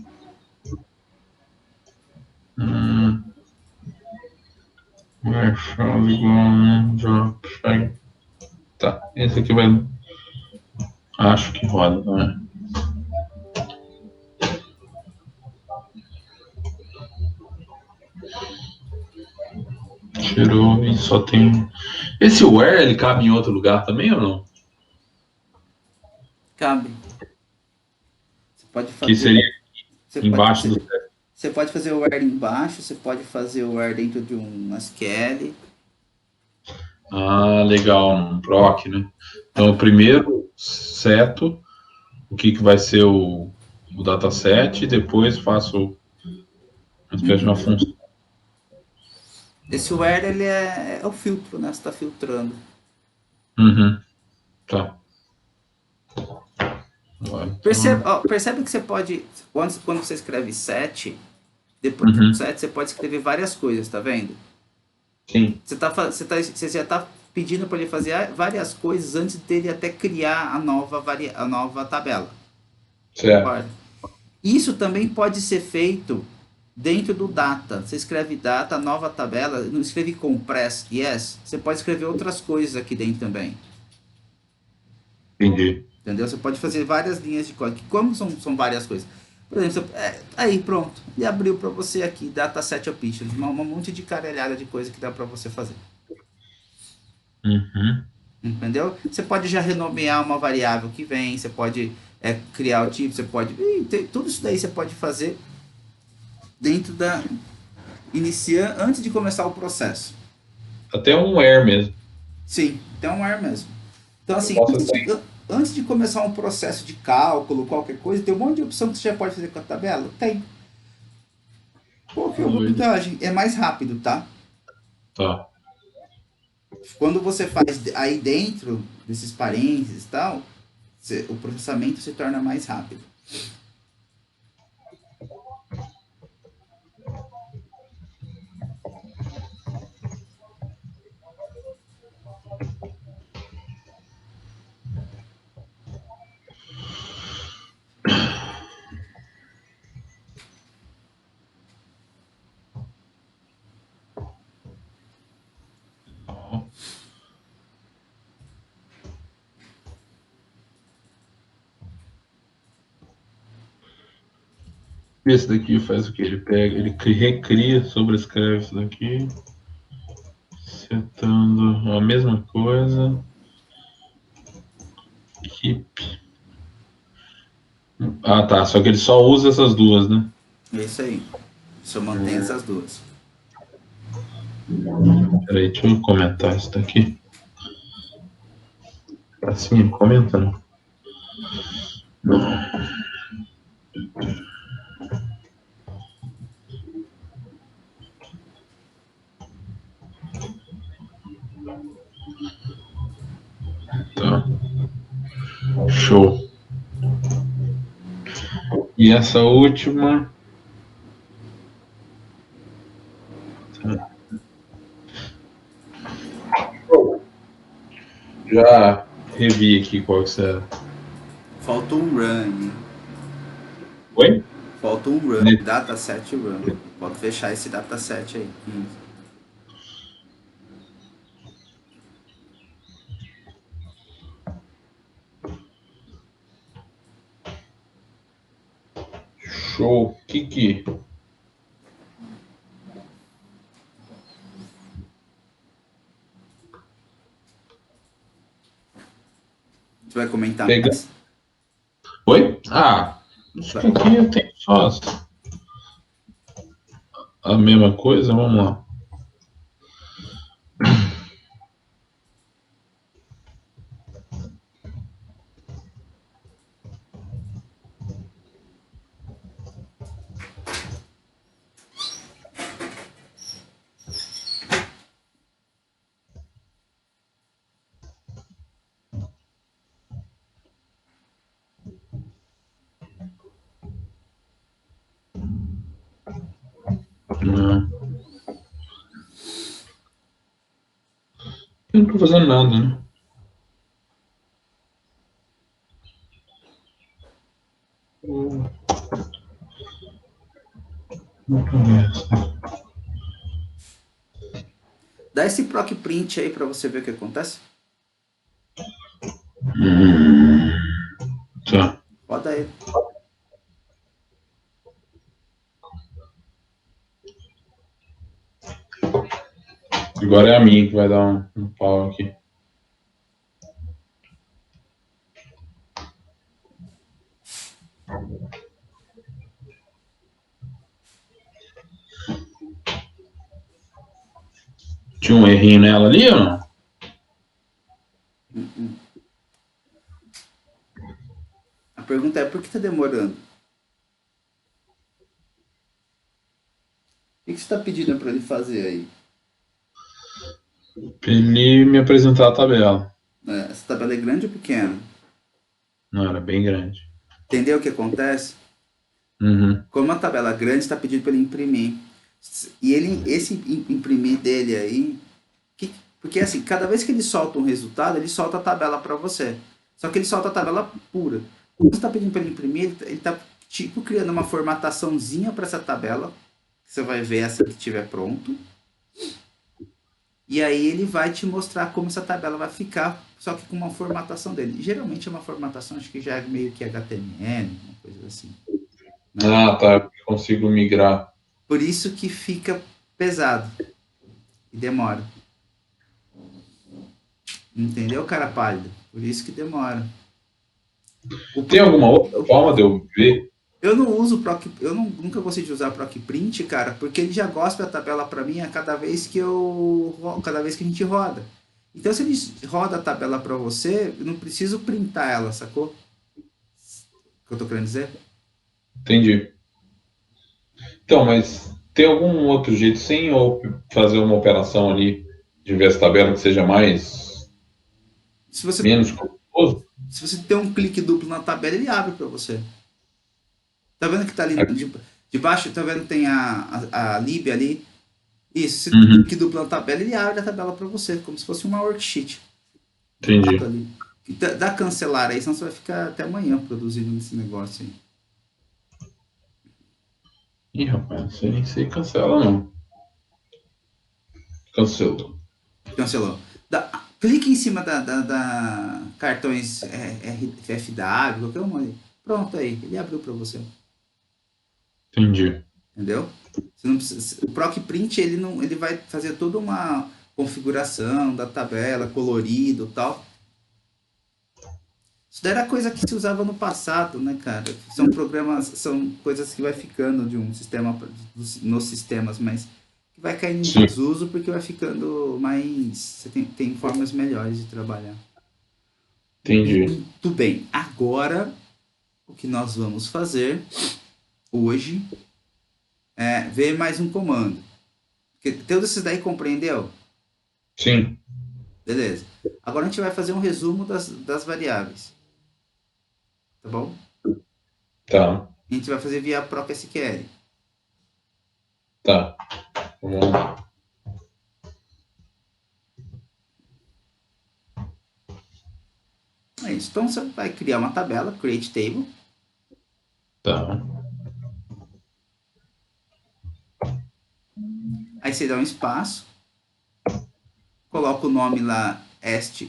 Marshall igual drop. Tá. Esse aqui vai. Acho que roda, né? Tirou e só tem. Esse where ele cabe em outro lugar também ou não? Cabe. Você pode Que fazer. seria Você pode, embaixo do. você, você pode fazer o where embaixo, você pode fazer o where dentro de um SQL. Ah, legal, um proc, né? Então, o primeiro seto o que vai ser o dataset e depois faço uma espécie de uma Uhum. função. Esse where ele é o filtro, né? Você está filtrando. Uhum, tá. Então, Percebe que você pode, quando você escreve set, depois do uhum, set você pode escrever várias coisas, tá vendo? Sim, Você já está pedindo para ele fazer várias coisas antes dele até criar a nova tabela. certo. Concorda? Isso também pode ser feito dentro do data. Você escreve data, nova tabela, não escreve compress yes. Você pode escrever outras coisas aqui dentro também. Entendi. Entendeu? Você pode fazer várias linhas de código. Como são várias coisas? Por exemplo, aí pronto. E abriu para você aqui, dataset options. Um monte de caralhada de coisa que dá para você fazer. Uhum. Entendeu? Você pode já renomear uma variável que vem, você pode criar o tipo, você pode. Tudo isso daí você pode fazer dentro da. Iniciar antes de começar o processo. Até um where mesmo. Sim, tem um ar mesmo. Então, Eu assim, posso até. antes de começar um processo de cálculo, qualquer coisa, tem um monte de opção que você já pode fazer com a tabela? Tem. Qual que é a Doido. vantagem? É mais rápido, tá? Tá. Quando você faz aí dentro desses parênteses e tal, o processamento se torna mais rápido. Esse daqui faz o que? Ele pega, ele recria, sobrescreve isso daqui, setando a mesma coisa. Keep. Ah, tá. Só que ele só usa essas duas, né? É isso aí. Só mantém essas duas. Peraí, deixa eu comentar isso daqui. Assim, comenta, né? Tá. Show. E essa última. Tá. Já revi aqui qual que será. Falta um run. Oi? Falta um run. Ne- Dataset run. Pode fechar esse dataset aí. Show. Que. Você vai comentar Pega. mais? Oi? Ah, acho que aqui eu tenho só a mesma coisa. Vamos lá. Não, eu não tô fazendo nada, né? Dá esse proc print aí para você ver o que acontece. Tá. Roda ele. Agora é a minha que vai dar um pau aqui. Tinha um errinho nela ali ou não? A pergunta é por que tá demorando? O que você está pedindo para ele fazer aí? Pra ele me apresentar a tabela. Essa tabela é grande ou pequena? Não, era bem grande. Entendeu o que acontece? Uhum. Como a tabela grande, está pedindo para ele imprimir. E esse imprimir dele aí Porque assim, cada vez que ele solta um resultado, ele solta a tabela para você. Só que ele solta a tabela pura. Quando você está pedindo para ele imprimir, ele está tipo criando uma formataçãozinha para essa tabela. Você vai ver assim que estiver pronto. E aí ele vai te mostrar como essa tabela vai ficar, só que com uma formatação dele. Geralmente é uma formatação, acho que já é meio que HTML, uma coisa assim, né? Ah, tá. Eu consigo migrar. Por isso que fica pesado e demora. Entendeu, cara pálido? Por isso que demora. O, Tem alguma outra forma de eu ver? eu não uso Proc, eu não, nunca gostei de usar Proc Print, cara, porque ele já gosta da tabela para mim a cada vez cada vez que a gente roda. Então se ele roda a tabela para você, eu não preciso printar ela, sacou? O que eu tô querendo dizer? Entendi. Então, mas tem algum outro jeito sem eu fazer uma operação ali de ver essa tabela que seja mais Se você menos custoso? Se você tem um clique duplo na tabela, ele abre para você. Tá vendo que tá ali debaixo? Tá vendo que tem a lib ali? Isso, se você Uhum, clique duplo na tabela, ele abre a tabela para você, como se fosse uma worksheet de fato entendi. ali. Dá cancelar aí, senão você vai ficar até amanhã produzindo esse negócio aí. Ih, rapaz, você nem sei cancela, não. Cancelou. Cancelou. Clique em cima da cartões FW, qualquer uma ali. Pronto aí, ele abriu para você. Entendi. Entendeu? Você não precisa, o Proc Print ele não, ele vai fazer toda uma configuração da tabela, colorido, tal. Isso daí era coisa que se usava no passado, né, cara? São programas, são coisas que vai ficando de um sistema nos sistemas, mas que vai caindo em Sim, desuso porque vai ficando mais, você tem formas melhores de trabalhar. entendi. Muito bem. Agora o que nós vamos fazer hoje é ver mais um comando. Porque todos esses daí compreendeu? Sim, Beleza. Agora a gente vai fazer um resumo das variáveis, tá bom? tá, A gente vai fazer via própria SQL. tá. Vamos lá. É isso. Então você vai criar uma tabela, create table. Tá. Aí você dá um espaço, coloca o nome lá, est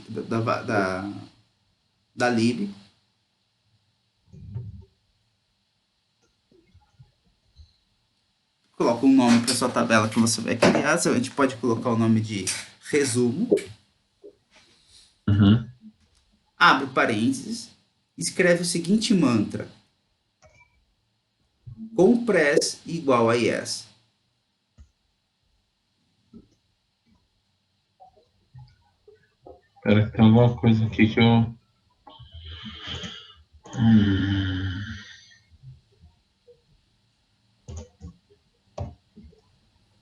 da lib. Coloca um nome para sua tabela que você vai criar. A gente pode colocar o nome de resumo. Uhum. Abre parênteses. Escreve o seguinte mantra: compress igual a yes. Espera que tem alguma coisa aqui que eu.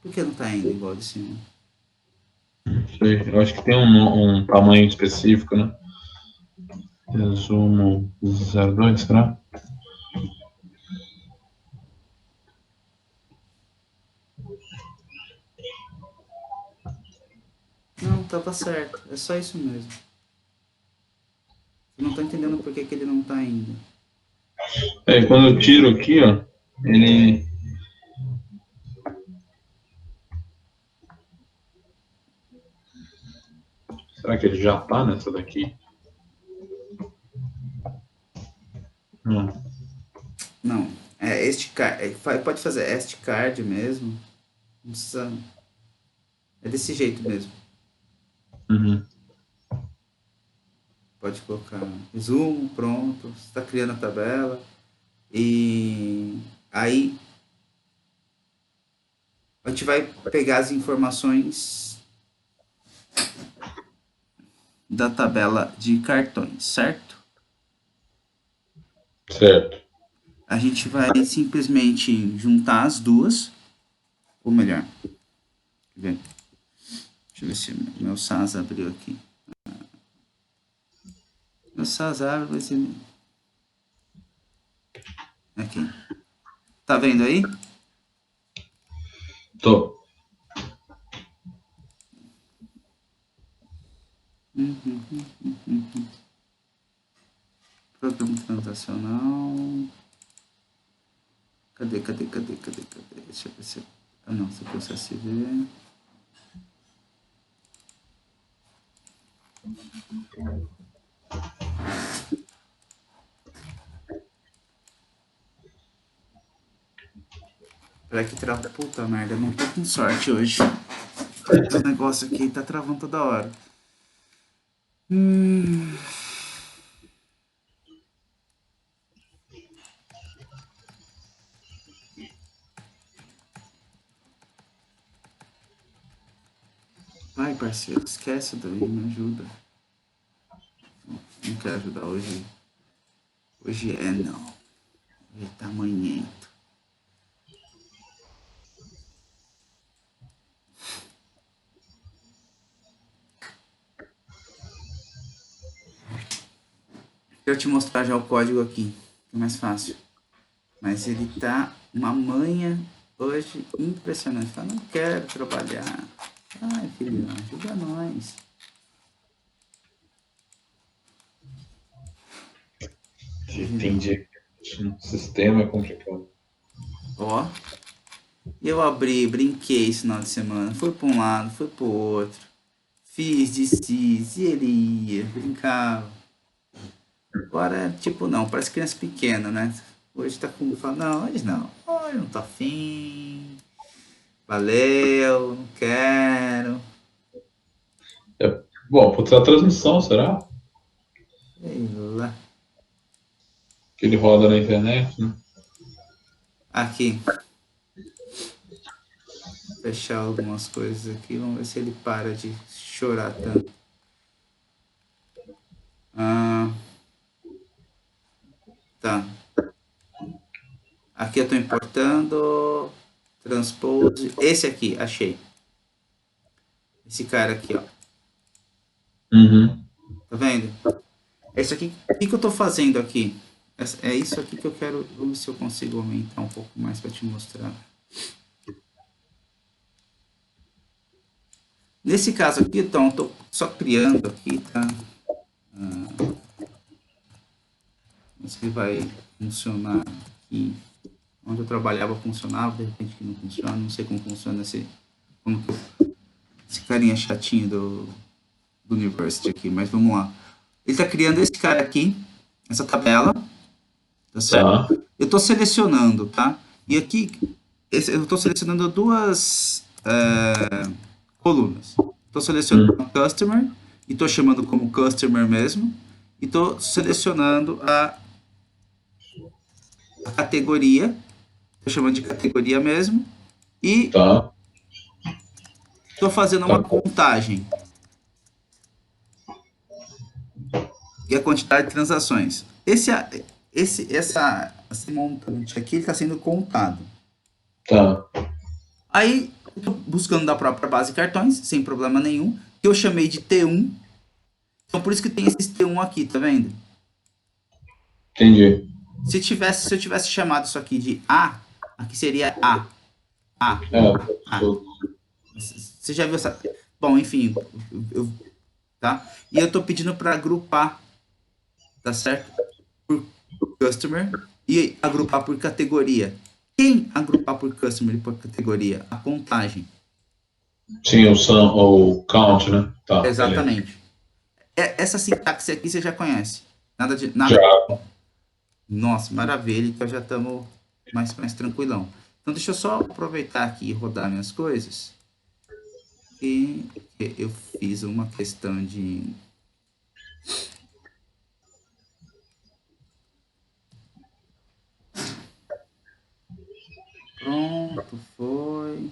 Por que não está indo igual de cima? Não sei. Eu acho que tem um tamanho específico, né? Resumo 02, será? Não, tava certo. É só isso mesmo. Eu não tô entendendo por que, que ele não tá indo. É, quando eu tiro aqui, ó, ele. Será que ele já tá nessa daqui? Não. Não. É este card. Pode fazer este card mesmo. Não precisa. É desse jeito mesmo. Uhum. Pode colocar resumo, pronto. Você está criando a tabela. E aí a gente vai pegar as informações da tabela de cartões, certo? Certo. A gente vai simplesmente juntar as duas. Ou melhor, deixa eu ver se meu SAS abriu aqui. Meu SAS abre, vai ser. Aqui. Tá vendo aí? Tô. operacional. Cadê? Deixa eu ver se... Ah, não, esse aqui é o CSV. Peraí que trava. Puta merda, eu não tô com sorte hoje. O negócio aqui tá travando toda hora. Vai, parceiro, esquece daí, me ajuda. Não quero ajudar hoje. Hoje é não. Hoje tá amanhento. Deixa eu te mostrar já o código aqui. É mais fácil. Mas ele tá uma manha hoje impressionante. Fala, não quero trabalhar. Ai, filhão, ajuda nós. Entendi. O sistema é complicado. Ó. Eu abri, brinquei esse final de semana. Fui para um lado, fui pro outro. Fiz, desfiz, e ele ia, brincava. Agora, tipo, não, parece criança pequena, né? Hoje tá com. Fala, não, hoje não. Hoje não tô afim. Valeu, não quero. Bom, putz, a transmissão, será? Sei lá. Que ele roda na internet, né? Aqui, fechar algumas coisas aqui. Vamos ver se ele para de chorar tanto. Ah, tá. Aqui eu tô importando. Transpose. Esse aqui, achei. Esse cara aqui, ó. Uhum. Tá vendo? Esse aqui, o que eu tô fazendo aqui? É isso aqui que eu quero. Vamos ver se eu consigo aumentar um pouco mais para te mostrar. Nesse caso aqui, então, eu tô só criando aqui, tá? Não sei se vai funcionar aqui. Onde eu trabalhava funcionava, de repente que não funciona. Não sei como funciona esse carinha chatinho do University aqui, mas vamos lá. Ele está criando esse cara aqui, essa tabela, tá certo? Tá. Eu estou selecionando, tá? E aqui, eu estou selecionando duas colunas. Estou selecionando Hum. o Customer, e estou chamando como Customer mesmo, e estou selecionando a categoria, estou chamando de categoria mesmo, e Tá. estou fazendo Tá. uma contagem. E a quantidade de transações. Esse montante aqui está sendo contado. Tá. Aí, eu tô buscando da própria base cartões, sem problema nenhum, que eu chamei de T1. Então, por isso que tem esse T1 aqui, tá vendo? Entendi. Se eu tivesse chamado isso aqui de A, aqui seria A. A. É, A. Você já viu essa? Bom, enfim, tá? E eu tô pedindo para agrupar, tá certo? Por customer e agrupar por categoria. Quem agrupar por customer e por categoria? A contagem. sim, o count, né? Tá, beleza. Exatamente. Essa sintaxe aqui você já conhece. Nada de Já. nada. Nossa, maravilha, então já estamos mais tranquilão. Então deixa eu só aproveitar aqui e rodar minhas coisas. E eu fiz uma questão de. Pronto, foi.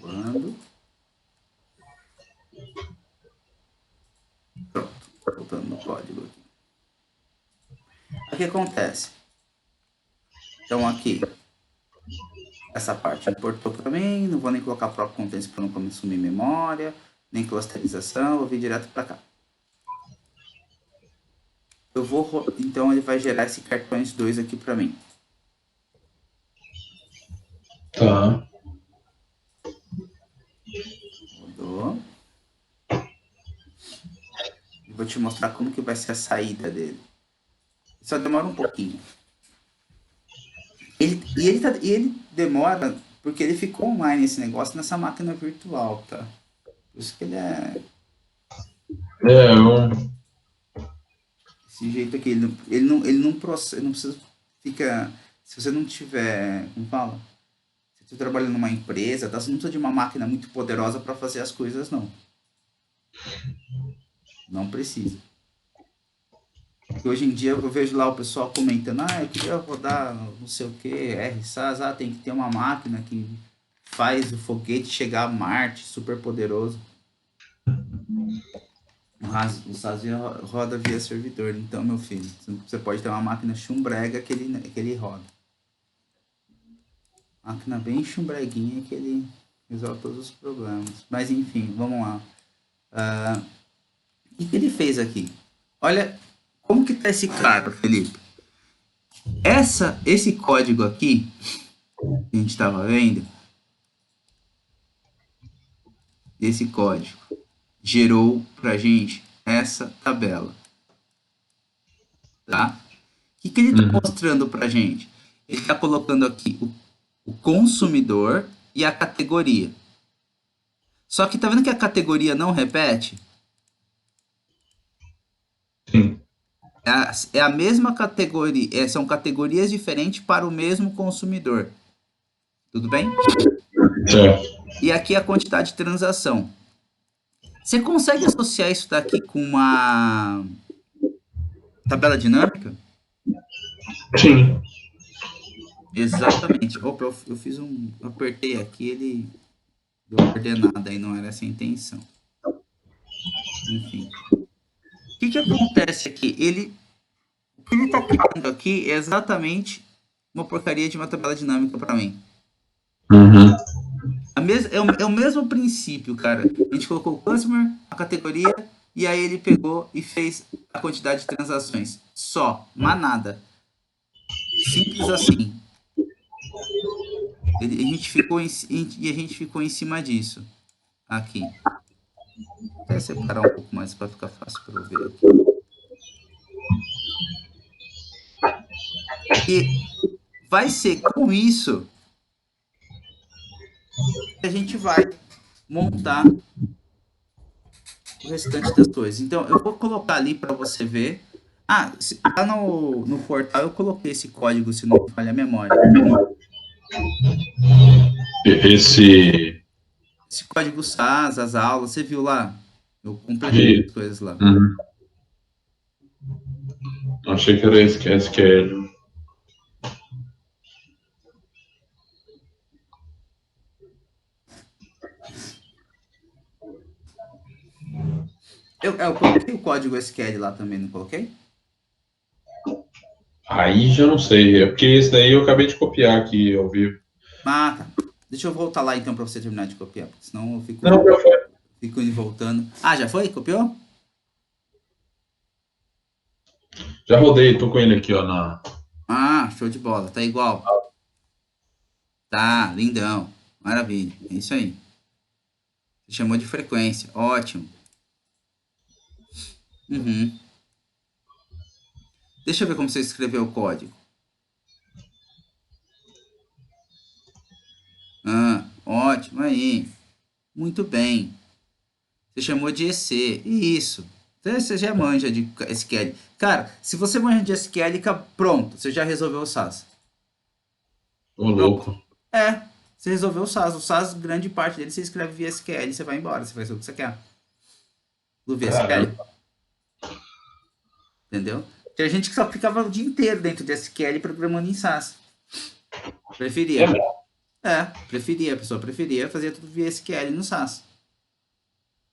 salvando. Pronto, voltando no código aqui. O que acontece? Então aqui, essa parte importou para mim, não vou nem colocar próprio contexto para não consumir memória, nem clusterização, vou vir direto para cá. Eu vou, então ele vai gerar esse cartões 2 aqui para mim. Tá. Rodou. E vou te mostrar como que vai ser a saída dele. Só demora um pouquinho. Ele demora porque ele ficou online esse negócio nessa máquina virtual, tá? Por isso que ele é esse jeito aqui. Ele não processa, não precisa fica. Se você não tiver, como fala? Se você trabalha numa empresa, tá? Você não precisa de uma máquina muito poderosa para fazer as coisas, não. Não precisa. Porque hoje em dia eu vejo lá o pessoal comentando, eu queria rodar não sei o que, RSAS, tem que ter uma máquina que faz o foguete chegar a Marte, super poderoso. O SAS roda via servidor, então, meu filho, você pode ter uma máquina chumbrega que ele roda. Máquina bem chumbreguinha que ele resolve todos os problemas. Mas enfim, vamos lá. O que ele fez aqui? Olha como que tá esse cara, Felipe. Esse código aqui, que a gente estava vendo, esse código gerou pra gente essa tabela. Tá? O que ele está mostrando pra gente? Ele está colocando aqui o consumidor e a categoria. Só que tá vendo que a categoria não repete? Sim. É a mesma categoria, são categorias diferentes para o mesmo consumidor. Tudo bem? Certo. E aqui a quantidade de transação. Você consegue associar isso daqui com uma tabela dinâmica? Sim. Exatamente. Opa, eu fiz um. Eu apertei aqui, ele deu ordenada aí, não era essa a intenção. Enfim. O que acontece aqui? O que ele está criando aqui é exatamente uma porcaria de uma tabela dinâmica para mim. É o mesmo princípio, cara. A gente colocou o customer, a categoria, e aí ele pegou e fez a quantidade de transações. Só, mais nada. Simples assim. A gente ficou em cima disso. Aqui. Vou até separar um pouco mais para ficar fácil para eu ver aqui. E vai ser com isso que a gente vai montar o restante das coisas. Então, eu vou colocar ali para você ver. Lá no portal eu coloquei esse código, se não me falha a memória. Esse código SAS, as aulas, você viu lá? Eu completei as coisas lá. Achei que era SQL. Eu coloquei o código SQL lá também, não coloquei? Aí já não sei. É porque esse daí eu acabei de copiar aqui ao vivo. Tá. Deixa eu voltar lá então para você terminar de copiar, porque senão eu fico, Não, já foi. fico indo e voltando. Já foi? Copiou? Já rodei, tô com ele aqui, ó. Show de bola. Tá igual. Tá, lindão. Maravilha. É isso aí. Você chamou de frequência. Ótimo. Deixa eu ver como você escreveu o código. Ótimo. Aí. Muito bem. Você chamou de EC. Isso. Você já manja de SQL. Cara, se você manja de SQL, pronto. Você já resolveu o SAS. Ô, louco. Você resolveu o SAS. O SAS, grande parte dele, você escreve via SQL e você vai embora. Você faz o que você quer. Do via SQL. Entendeu? Tinha gente que só ficava o dia inteiro dentro de SQL programando em SAS. Preferia. A pessoa preferia fazer tudo via SQL no SAS.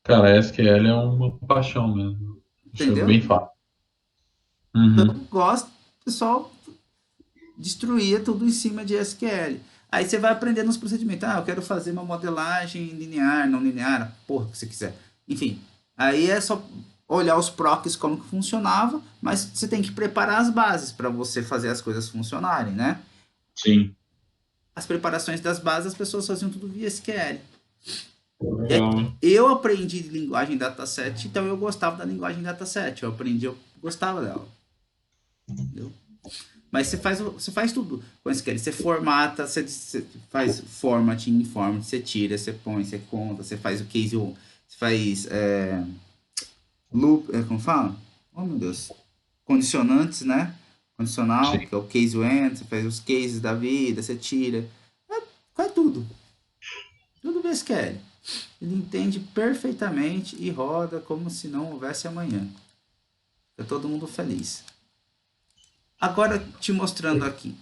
Cara, SQL é uma paixão mesmo. Isso é Entendeu? bem fácil. Então, Uhum. gosto, o pessoal destruía tudo em cima de SQL. Aí você vai aprendendo os procedimentos. Ah, eu quero fazer uma modelagem linear, não linear, porra, que você quiser. Enfim, aí é só olhar os procs como que funcionava, mas você tem que preparar as bases para você fazer as coisas funcionarem, né? Sim. As preparações das bases as pessoas faziam tudo via SQL. E Legal, hein? eu aprendi linguagem dataset, então eu gostava da linguagem dataset. Eu aprendi, eu gostava dela. Entendeu? Mas você faz tudo com SQL. Você formata, você faz formatting, format, você tira, você põe, você conta, você faz o case, você faz loop, como fala? Oh meu Deus. Condicionantes, né? Condicional, Sim. que é o case when, você faz os cases da vida, você tira. Faz tudo. Tudo via SQL. Ele entende perfeitamente e roda como se não houvesse amanhã. Fica todo mundo feliz. Agora te mostrando aqui.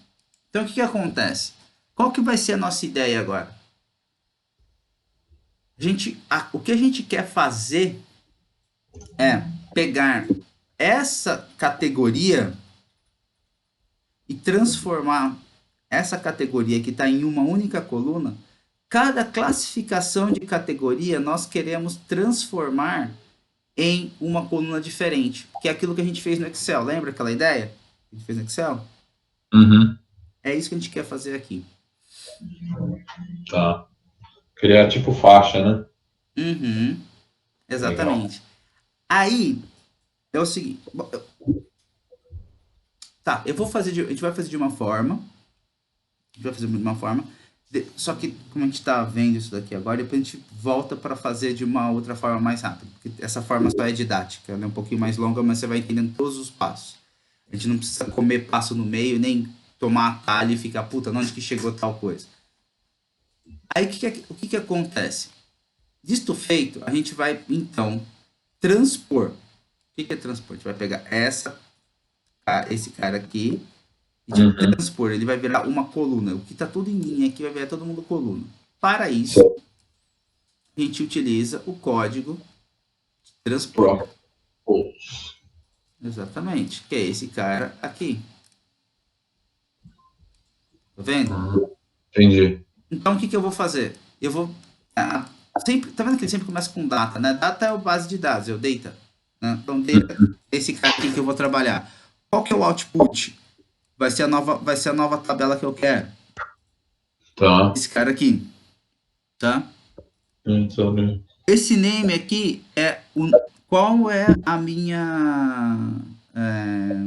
Então o que acontece? Qual que vai ser a nossa ideia agora? O que a gente quer fazer é pegar essa categoria e transformar essa categoria que está em uma única coluna. Cada classificação de categoria nós queremos transformar em uma coluna diferente, que é aquilo que a gente fez no Excel. Lembra aquela ideia que a gente fez no Excel? Uhum. É isso que a gente quer fazer aqui. Tá. Criar tipo faixa, né? Uhum, Legal. exatamente. Aí é o seguinte, tá, a gente vai fazer de uma forma, a gente vai fazer de uma forma, só que como a gente está vendo isso daqui agora, depois a gente volta para fazer de uma outra forma mais rápida, porque essa forma só é didática, ela é um pouquinho mais longa, mas você vai entendendo todos os passos. A gente não precisa comer passo no meio, nem tomar atalho e ficar, puta, onde que chegou tal coisa. Aí o que acontece? Disto feito, a gente vai então transpor. O que é transpor? A gente vai pegar esse cara aqui e de Uhum. transpor, ele vai virar uma coluna. O que está tudo em linha aqui vai virar todo mundo coluna. Para isso, Certo. a gente utiliza o código de transpor. Propôs. Exatamente, que é esse cara aqui. Tá vendo? Entendi. Então, o que eu vou fazer? Eu vou. Sempre, tá vendo que ele sempre começa com data, né? Data é a base de dados, é o data. Né? Então, data é esse cara aqui que eu vou trabalhar. Qual que é o output? Vai ser a nova tabela que eu quero. Tá. Esse cara aqui, tá? Entendi. Esse name aqui é qual é a minha é,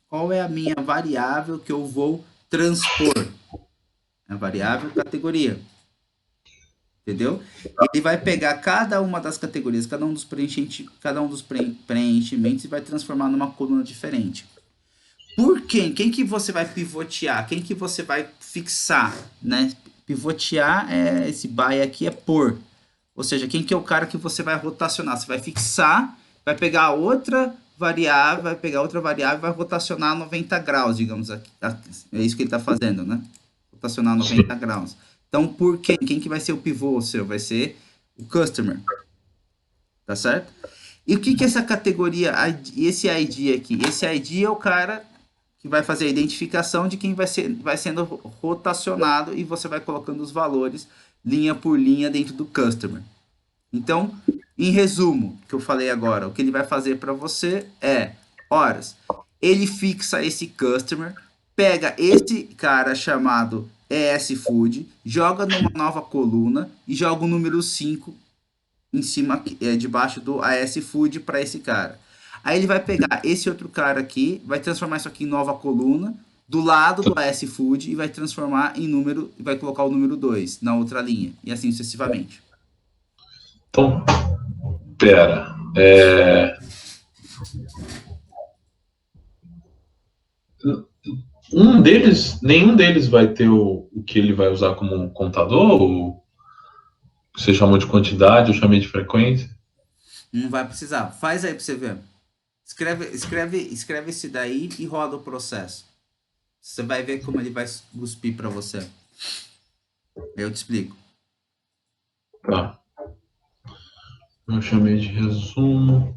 qual é a minha variável que eu vou transpor? A variável categoria, entendeu? Ele vai pegar cada uma das categorias, cada um dos preenchimentos e vai transformar numa coluna diferente. Por quem? Quem que você vai pivotear? Quem que você vai fixar, né? Pivotear é esse by aqui é por. Ou seja, quem que é o cara que você vai rotacionar? Você vai fixar, vai pegar outra variável e vai rotacionar 90 graus, digamos aqui. É isso que ele está fazendo, né? Rotacionar Sim. 90 graus. Então, por quem? Quem que vai ser o pivô seu? Vai ser o customer, tá certo? E o que que é essa categoria, esse ID aqui? Esse ID é o cara que vai fazer a identificação de quem vai sendo rotacionado e você vai colocando os valores linha por linha dentro do customer. Então, em resumo, o que eu falei agora, o que ele vai fazer para você é, horas, ele fixa esse customer, pega esse cara chamado ES Food, joga numa nova coluna e joga o número 5 em cima, debaixo do AS Food para esse cara. Aí ele vai pegar esse outro cara aqui, vai transformar isso aqui em nova coluna, do lado do AS Food e vai transformar em número, e vai colocar o número 2 na outra linha, e assim sucessivamente. Então, pera. Nenhum deles vai ter o que ele vai usar como um contador? Ou você chamou de quantidade, eu chamei de frequência? Não vai precisar. Faz aí para você ver. Escreve esse daí e roda o processo. Você vai ver como ele vai cuspir para você. Eu te explico. Tá. Eu chamei de resumo.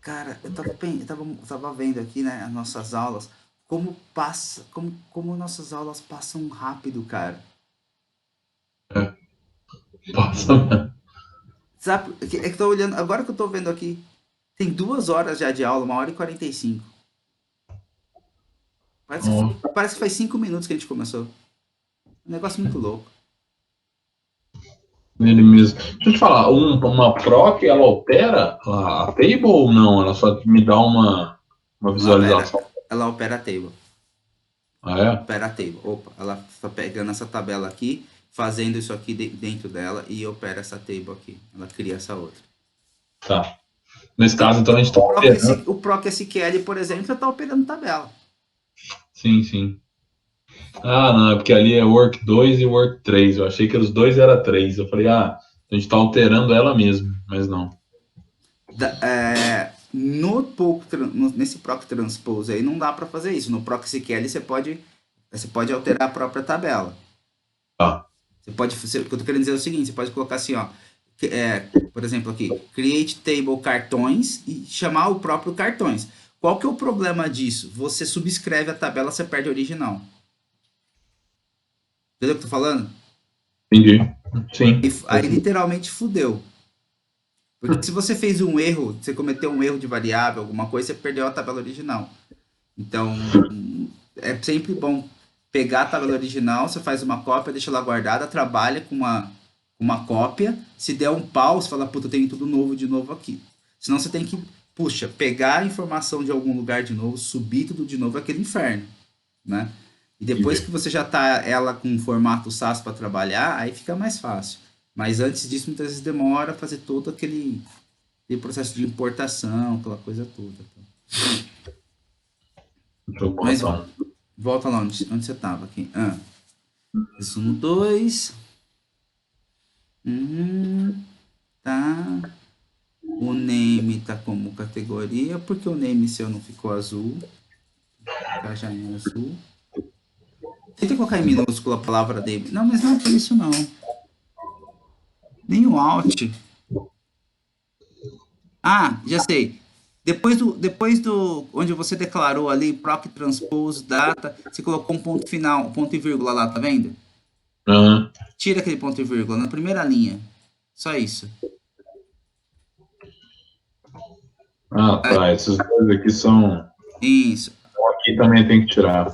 Cara, eu tava vendo aqui, né, as nossas aulas, como nossas aulas passam rápido, cara. Passa. Sabe, é que eu tô olhando, agora que eu tô vendo aqui, tem 2 horas já de aula, 1h45. Ó, Parece que faz 5 minutos que a gente começou. Um negócio muito louco. nele mesmo. Deixa eu te falar, uma proc, ela altera a table ou não? Ela só me dá uma Ela opera, visualização. ela opera a table. Ah, é? Opera a table. Opa, ela tá pegando essa tabela aqui, fazendo isso aqui dentro dela e opera essa table aqui. Ela cria essa outra. Tá. Nesse O, caso, então, a gente está o, Proc, alterando. o Proc SQL, por exemplo, já tá operando tabela. Sim, sim. Ah, não, é porque ali é work 2 e work 3. Eu achei que os dois era 3. Eu falei, a gente está alterando ela mesmo, mas não. Nesse Proc Transpose aí não dá para fazer isso. No Proc SQL você pode alterar a própria tabela. Tá. O que eu tô querendo dizer é o seguinte, você pode colocar assim, ó, por exemplo aqui, create table cartões e chamar o próprio cartões. Qual que é o problema disso? Você subscreve a tabela, você perde a original. Entendeu o que eu tô falando? Entendi. Sim. Aí literalmente fudeu. Porque se você fez um erro, você cometeu um erro de variável, alguma coisa, você perdeu a tabela original. Então, é sempre bom pegar a tabela original, você faz uma cópia, deixa ela guardada, trabalha com uma cópia. Se der um pau, você fala, puta, eu tenho tudo novo de novo aqui. Senão você tem que, puxa, pegar a informação de algum lugar de novo, subir tudo de novo, é aquele inferno, né? E depois Entendi. que você já tá ela com um formato SAS para trabalhar, aí fica mais fácil. Mas antes disso, muitas vezes demora fazer todo aquele processo de importação, aquela coisa toda. Deixa eu Mas botar um. volta lá onde você estava aqui. Resumo 2. Tá. O name tá como categoria. Por que o name seu não ficou azul? Ficar já em azul. Tenta colocar em minúsculo a palavra name. Não, mas não é por isso não. Nem o alt. Ah, já sei. Depois do onde você declarou ali proc transpose data, você colocou um ponto final, um ponto e vírgula lá, tá vendo? Aham. Tira aquele ponto e vírgula na primeira linha. Só isso. Ah, Ah, tá. Esses dois aqui são. isso. Aqui também tem que tirar.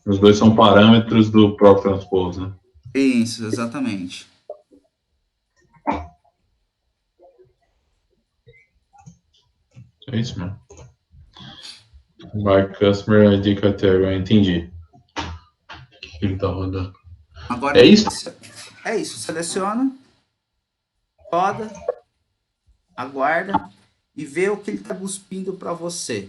Os dois são parâmetros do próprio transpose, né? Isso, exatamente. É isso mesmo. By Customer ID Category. Entendi. O que ele tá rodando? Agora É isso? é isso. Seleciona, roda, aguarda e vê o que ele está cuspindo para você.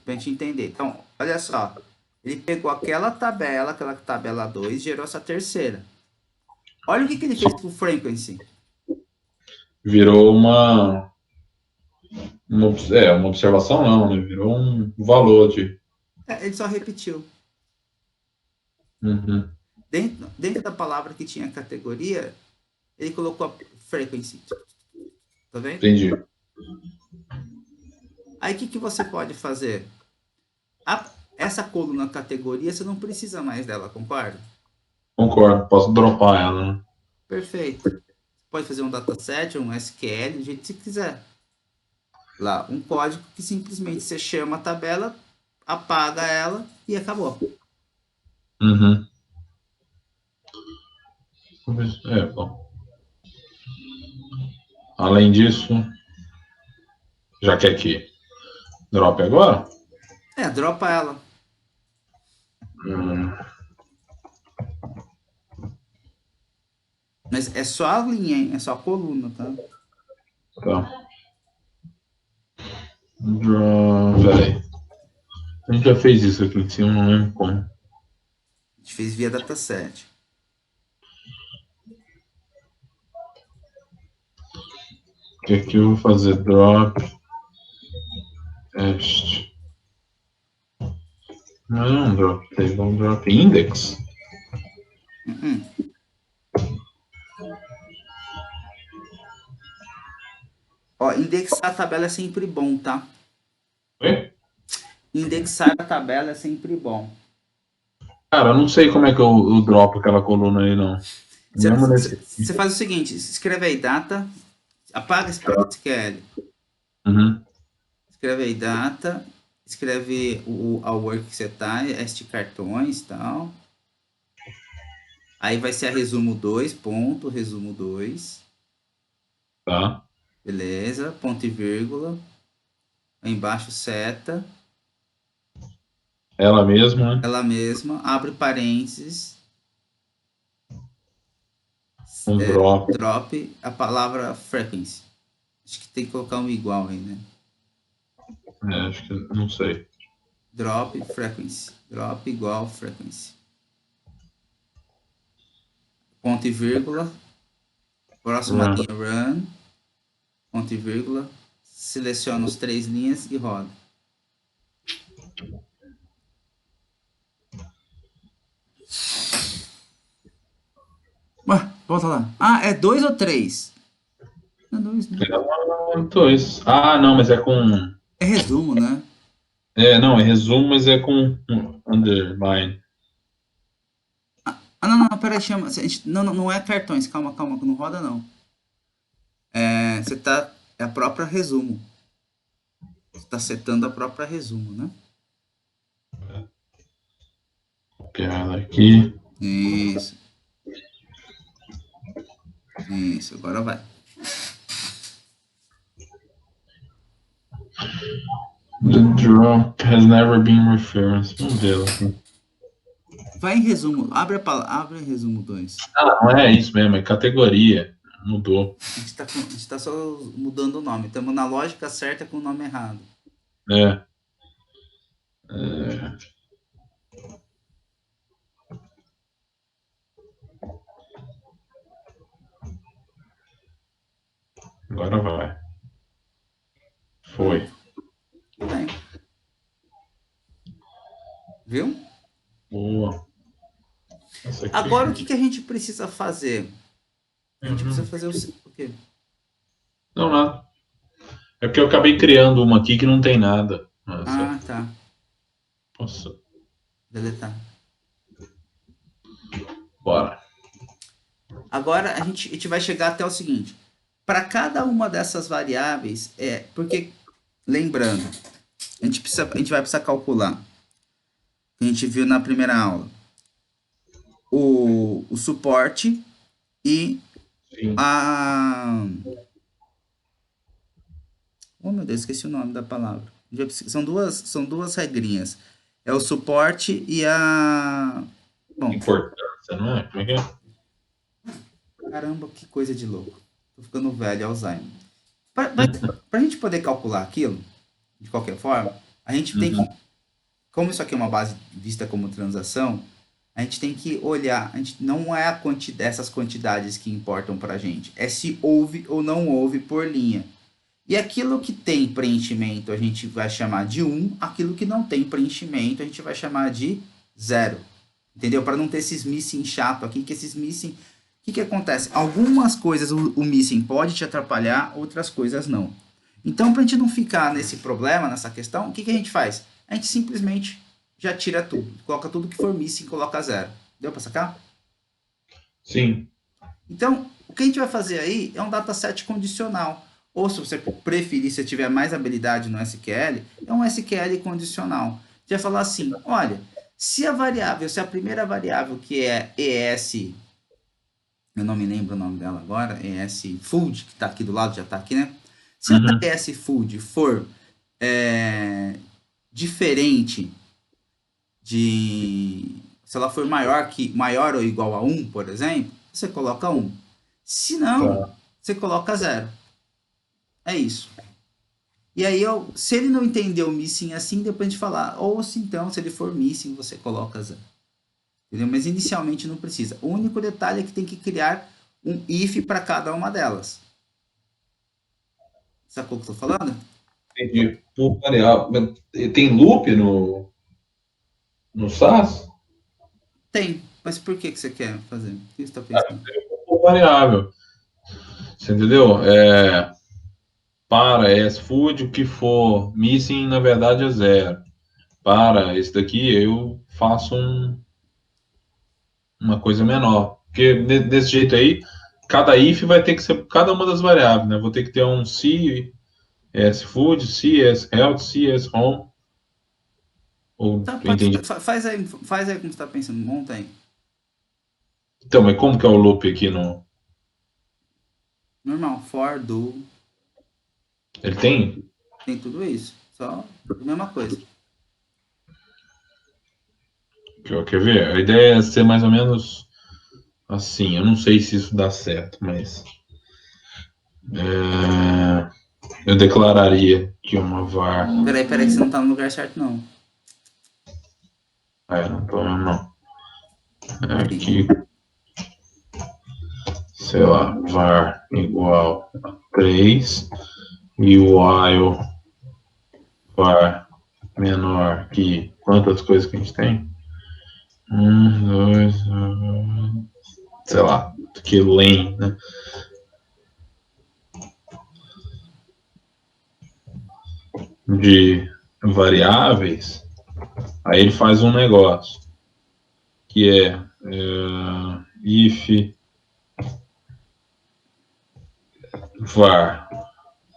Pra gente entender. Então, olha só. Ele pegou aquela tabela 2, gerou essa terceira. Olha o que ele fez com o frequency. Virou uma observação, não, né? Virou um valor de. Ele só repetiu. Uhum. Dentro da palavra que tinha categoria, ele colocou a frequency. Tá vendo? Entendi. Aí o que você pode fazer? Essa coluna categoria, você não precisa mais dela, concorda? Concordo. Posso dropar ela, né? Perfeito. Pode fazer um dataset, um SQL, do jeito que você quiser. Lá, um código que simplesmente você chama a tabela, apaga ela e acabou. Uhum. É, bom. Além disso, já quer que drop agora? Dropa ela. Hum, Mas é só a linha, hein? É só a coluna, tá? tá. Peraí. A gente já fez isso aqui em cima, não lembro como. A gente fez via dataset. O que aqui eu vou fazer? Drop, teste. Não é um drop table, é um drop index. Uhum. Ó, indexar a tabela é sempre bom, tá? Oi? Indexar a tabela é sempre bom. Cara, eu não sei como é que eu dropo aquela coluna aí, não. Mesmo nesse aqui. Você faz o seguinte, escreve aí data, apaga esse PSQL. Uhum. Escreve aí data, escreve a work que você tá, este cartões e tal. Aí vai ser a resumo 2, ponto, resumo 2. Tá. Beleza, ponto e vírgula. Aí embaixo seta, Ela mesma, né? ela mesma, abre parênteses, Um drop. drop a palavra frequency. Acho que tem que colocar um igual aí, né? É, acho que não sei. Drop frequency. Drop igual frequency. Ponto e vírgula. Próxima Run. linha run. Ponto e vírgula. Seleciona os 3 linhas e roda. Ué, volta lá. Ah, é 2 ou 3? Não é 2, né? Dois. Ah, não, mas é com. É resumo, né? É, não, é resumo, mas é com underline. Ah, não, peraí, chama. Não é cartões, calma, não roda não. Você tá. É a própria resumo. Você tá setando a própria resumo, né? Copiar ela aqui. Isso, isso, agora vai. The drop has never been referenced. Vamos ver ela aqui. Vai em resumo, abre resumo 2. Ah, não é isso mesmo, é categoria. Mudou. A gente tá só mudando o nome. Estamos na lógica certa com o nome errado. É. Agora vai. Foi. Bem. Viu? Boa. Essa aqui. Agora o que a gente precisa fazer? A gente precisa Uhum. fazer o quê? Não, nada. É porque eu acabei criando uma aqui que não tem nada. Ah, tá. Nossa, Deletar. bora. Agora a gente vai chegar até o seguinte. Para cada uma dessas variáveis, porque, lembrando, a gente vai precisar calcular. A gente viu na primeira aula. O suporte e Sim. a. Oh, meu Deus, esqueci o nome da palavra. São duas regrinhas. É o suporte e a. Bom, Importância, não é? Como é que é? caramba, que coisa de louco. Tô ficando velho, Alzheimer. Para a gente poder calcular aquilo, de qualquer forma, a gente tem que. Uhum. Como isso aqui é uma base vista como transação, a gente tem que olhar. A gente, não é essas quantidades que importam para a gente. É se houve ou não houve por linha. E aquilo que tem preenchimento a gente vai chamar de 1, aquilo que não tem preenchimento a gente vai chamar de 0. Entendeu? Para não ter esses missing chato aqui, que esses missing. O que acontece? Algumas coisas o missing pode te atrapalhar, outras coisas não. Então, para a gente não ficar nesse problema, nessa questão, o que a gente faz? A gente simplesmente já tira tudo. Coloca tudo que for missing, coloca 0. Deu para sacar? Sim. Então, o que a gente vai fazer aí é um dataset condicional. Ou se você preferir, se tiver mais habilidade no SQL, é um SQL condicional. Você vai falar assim, olha, se a primeira variável que é ES, eu não me lembro o nome dela agora, ES food, que está aqui do lado, já está aqui, né? Se a Uhum. ES food for diferente se ela for maior ou igual a 1, por exemplo, você coloca 1. Se não, Tá. você coloca 0. É isso. E aí, se ele não entender o missing assim, depois a gente falar. Ou se então, se ele for missing, você coloca zero. Entendeu? Mas inicialmente não precisa. O único detalhe é que tem que criar um if para cada uma delas. Sacou o que eu tô falando? Entendi. Por variável. Tem loop no SAS? Tem. Mas por que você quer fazer? O que você está pensando? Por variável. Você entendeu? Para S food, o que for missing, na verdade, é zero. Para esse daqui, eu faço uma coisa menor. Porque desse jeito aí, cada if vai ter que ser cada uma das variáveis, né? Vou ter que ter um C, S food, C, S health, C, S home. Ou Tá, eu entendi. faz aí como você está pensando. Monta aí. Então, mas como que é o loop aqui no. Normal. For, do. Ele tem? Tem tudo isso. Só a mesma coisa. Quer ver? A ideia é ser mais ou menos assim. Eu não sei se isso dá certo, mas. Eu declararia que uma var. Peraí, que você não tá no lugar certo, não. Não tô mesmo não. Peraí. Aqui, sei lá, var igual a 3 e o while var menor que quantas coisas que a gente tem? Dois, sei lá, que len, né? De variáveis, aí ele faz um negócio que if var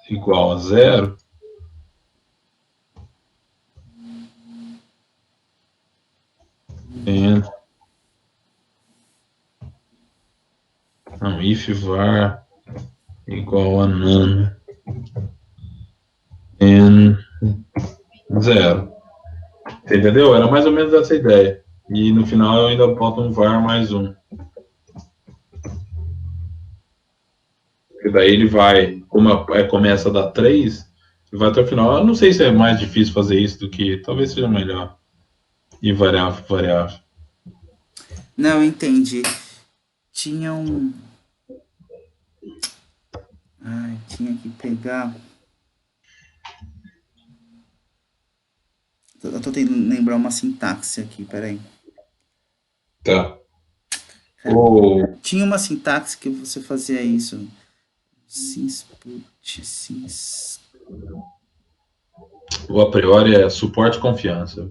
igual a zero, and, não, if var igual a none and zero. Você entendeu? Era mais ou menos essa ideia. E no final eu ainda boto um var mais um. E daí ele vai, como começa a dar 3, vai até o final. Eu não sei se é mais difícil fazer isso do que. Talvez seja melhor. E variável, variável. Não, entendi. Tinha um. Ai, tinha que pegar. Eu tô tentando lembrar uma sintaxe aqui, peraí. Tá. Cara, O, tinha uma sintaxe que você fazia isso. Sinsput, sins... o a priori é suporte e confiança.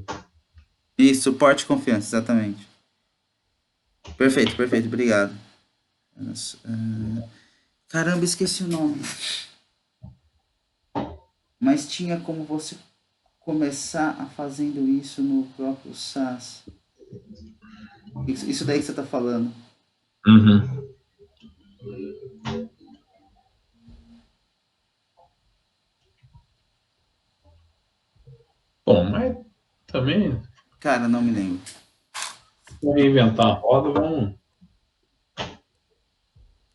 Isso, suporte e confiança, exatamente. Perfeito, obrigado. Caramba, esqueci o nome. Mas tinha como você começar a fazendo isso no próprio SAS. Isso daí que você tá falando. Uhum. Bom, mas também, Cara, não me lembro. se reinventar a roda, vamos.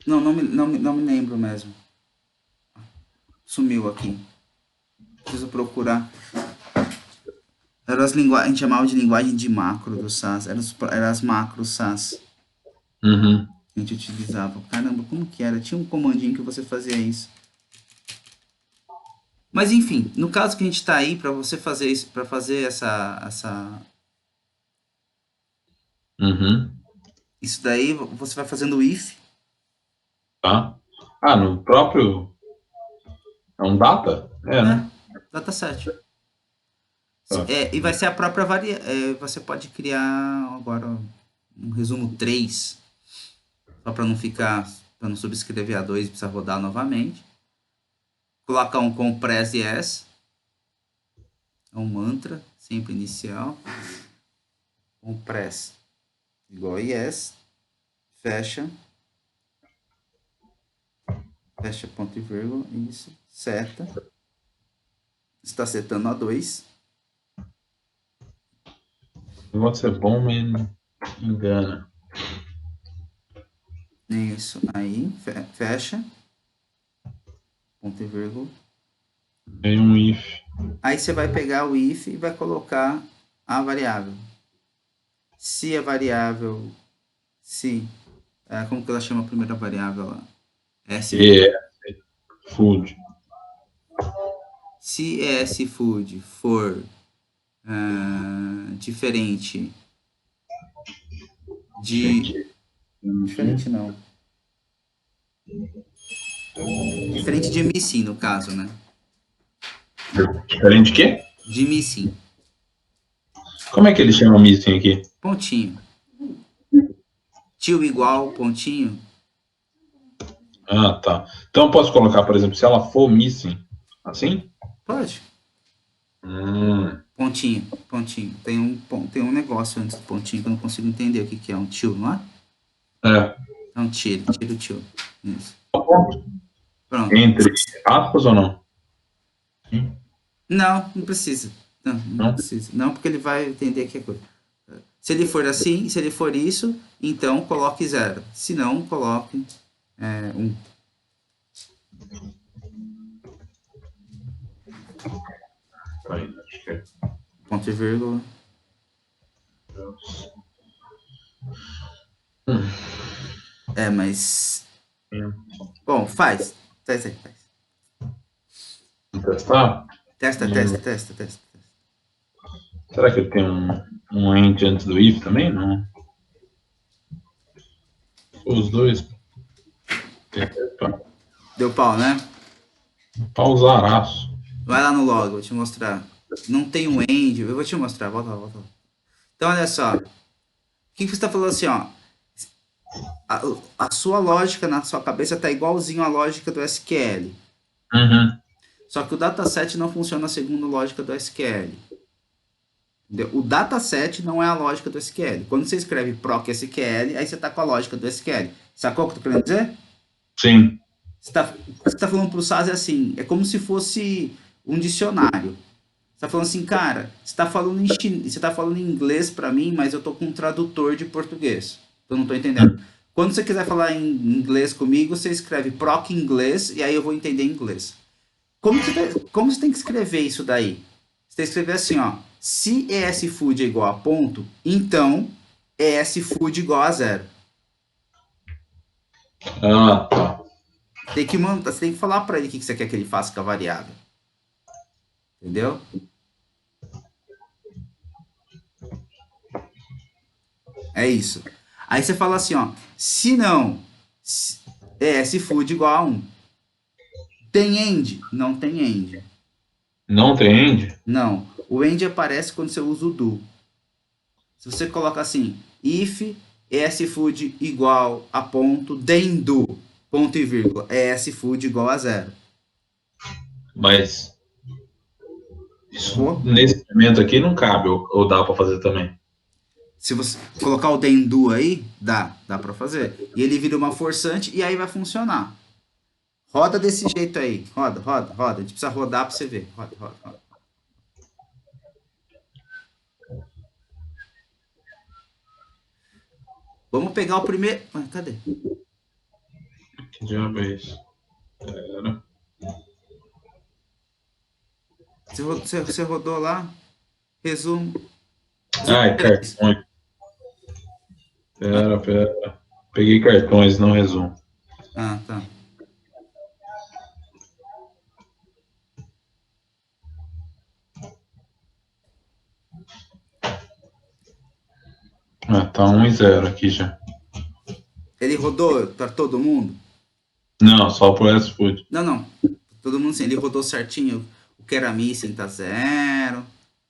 Não me lembro mesmo. Sumiu aqui. Preciso procurar. A gente chamava de linguagem de macro do SAS. Eram as macros SAS Uhum. que a gente utilizava. Caramba, como que era? Tinha um comandinho que você fazia isso. Mas enfim, no caso que a gente está aí para você fazer isso, para fazer Uhum. isso daí, você vai fazendo o if, Tá. No próprio. É um data? É, né? né? Dataset. Tá. E vai ser a própria você pode criar agora um resumo 3 só para não ficar, para não subscrever a 2 e precisar rodar novamente. Colocar um compress yes, é um mantra, sempre inicial. Compress igual a yes, fecha, fecha ponto e vírgula, isso, seta. Está setando a 2. O negócio é bom, mas engana. Isso, aí, fecha, ponto e vírgula. Tem um if. Aí você vai pegar o if e vai colocar a variável. Se a variável, se, como que ela chama a primeira variável lá? S E é food. Se sfood for diferente de... Aqui. Diferente não. Diferente de missing, no caso, né? Diferente de quê? De missing. Como é que ele chama missing aqui? Pontinho. Tio igual, pontinho. Ah, tá. Então eu posso colocar, por exemplo, se ela for missing, assim? Pode. Hum, Pontinho, pontinho. Tem um negócio antes do pontinho que eu não consigo entender o que é. Um tio, não é? é. Então tira o tio. Isso. Pronto. Entre aspas ou não? Não, não precisa. Não, não Não? precisa. Não, porque ele vai entender que é coisa. Se ele for assim, se ele for isso, então coloque 0. Se não, coloque 1. Aí, acho que é. Ponto e vírgula. Mas... Bom, faz. Faz aí, faz. Vamos testar? Testa. Será que ele tem um end antes do if também? Não. Os dois. Deu pau, né? Pausaraço. Vai lá no log, vou te mostrar. Não tem um end, eu vou te mostrar, volta lá. Então, olha só. O que você está falando assim, ó? A sua lógica na sua cabeça está igualzinho à lógica do SQL. Uhum. Só que o dataset não funciona segundo a lógica do SQL. Entendeu? O dataset não é a lógica do SQL. Quando você escreve proc SQL, aí você está com a lógica do SQL. Sacou o que eu tô querendo dizer? Sim. Você tá falando para o SAS é assim, é como se fosse um dicionário. Você tá falando assim, cara, você tá falando em inglês para mim, mas eu tô com um tradutor de português. Eu não tô entendendo. Quando você quiser falar em inglês comigo, você escreve proc inglês e aí eu vou entender inglês. Como você tem que escrever isso daí? Você tem que escrever assim, ó. Se ESFood é igual a ponto, então ESFood igual a 0. Ah, tá. Você tem que falar para ele o que você quer que ele faça com a variável. Entendeu? É isso. Aí você fala assim, ó. Se não, ESFood igual a 1. Tem end? Não tem end. Não tem end? Não. O end aparece quando você usa o do. Se você coloca assim, if ESFood igual a ponto, then do, ponto e vírgula, ESFood igual a 0. Mas isso, Pô, nesse momento aqui não cabe, ou dá para fazer também? se você colocar o then do aí, dá para fazer. E ele vira uma forçante e aí vai funcionar. Roda desse jeito aí. Roda. A gente precisa rodar para você ver. Roda. Vamos pegar o primeiro. Cadê? Que diabo é isso? Pera. Você rodou lá? Resumo. Ai, cartões. Pera. Peguei cartões, não resumo. Ah, tá. Ah, tá 1-0 aqui já. Ele rodou para todo mundo? Não, só pro S-Food. Não. Todo mundo sim. Ele rodou certinho. O que era missing tá 0. O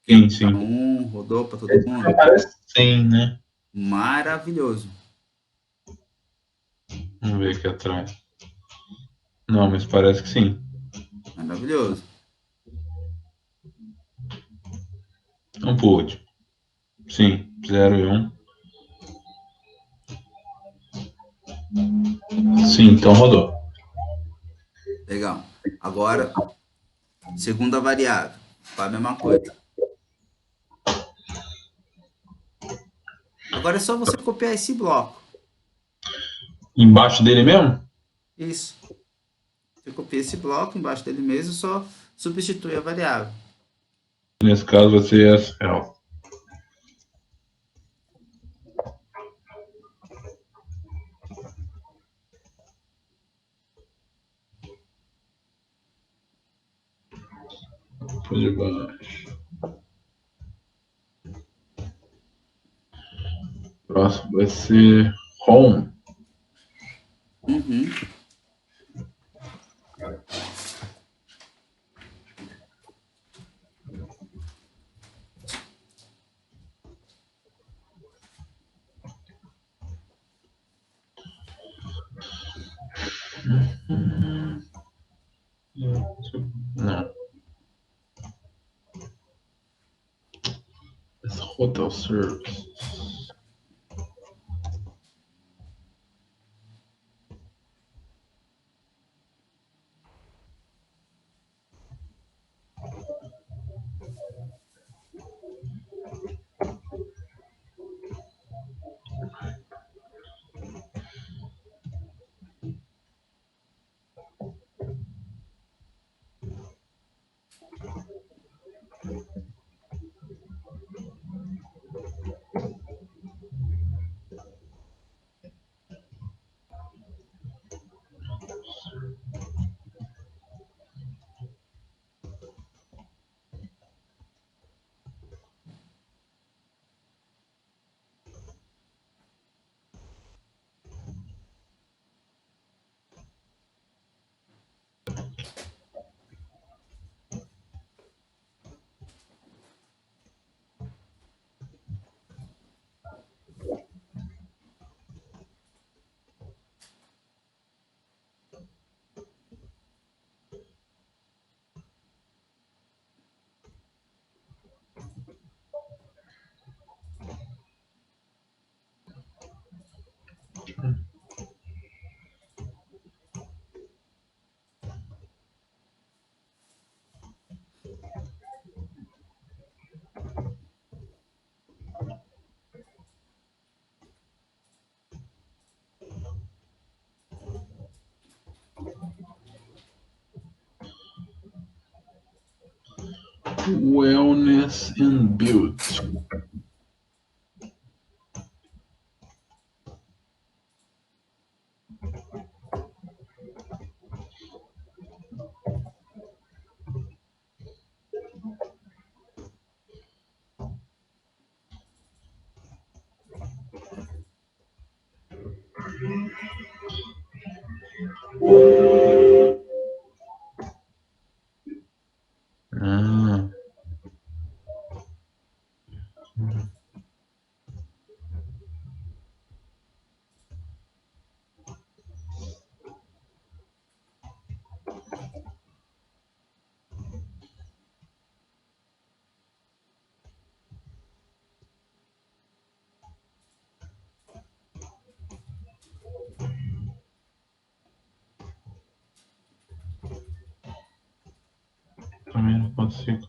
que Sim, era sim. 1, rodou para todo mundo. Parece sim, né? Maravilhoso. Vamos ver aqui atrás. Não, mas parece que sim. Maravilhoso. Não pude. Sim, 0 e 1. Sim, então rodou. Legal. Agora, segunda variável. Faz a mesma coisa. Agora é só você copiar esse bloco. Embaixo dele mesmo? Isso. Você copia esse bloco embaixo dele mesmo, substitui a variável. Nesse caso vai ser SL. Por de baixo. Próximo vai ser home. Uhum. Não. Esse hotel service. Wellness and build. Ah. Também não consigo.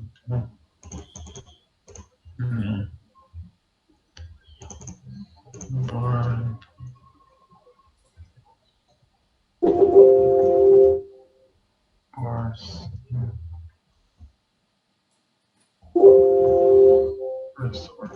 Bar. Bars. Restore.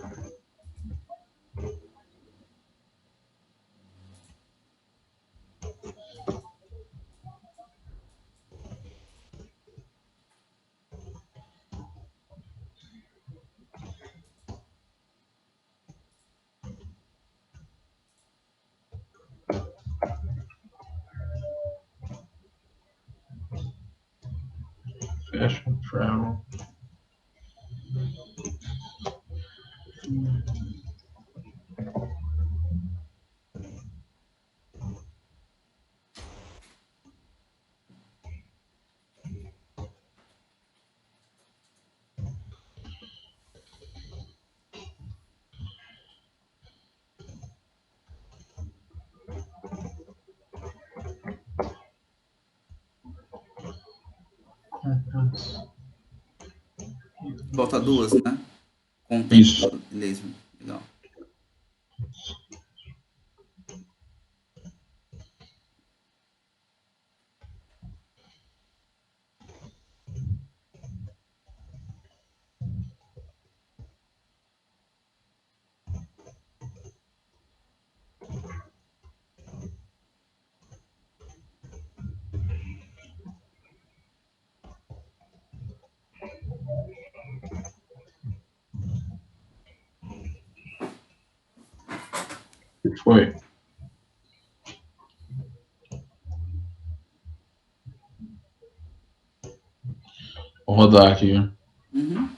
Fashion travel. Contents. Falta duas, né? Isso. Beleza. Legal. Foi. Vou rodar aqui. Uhum.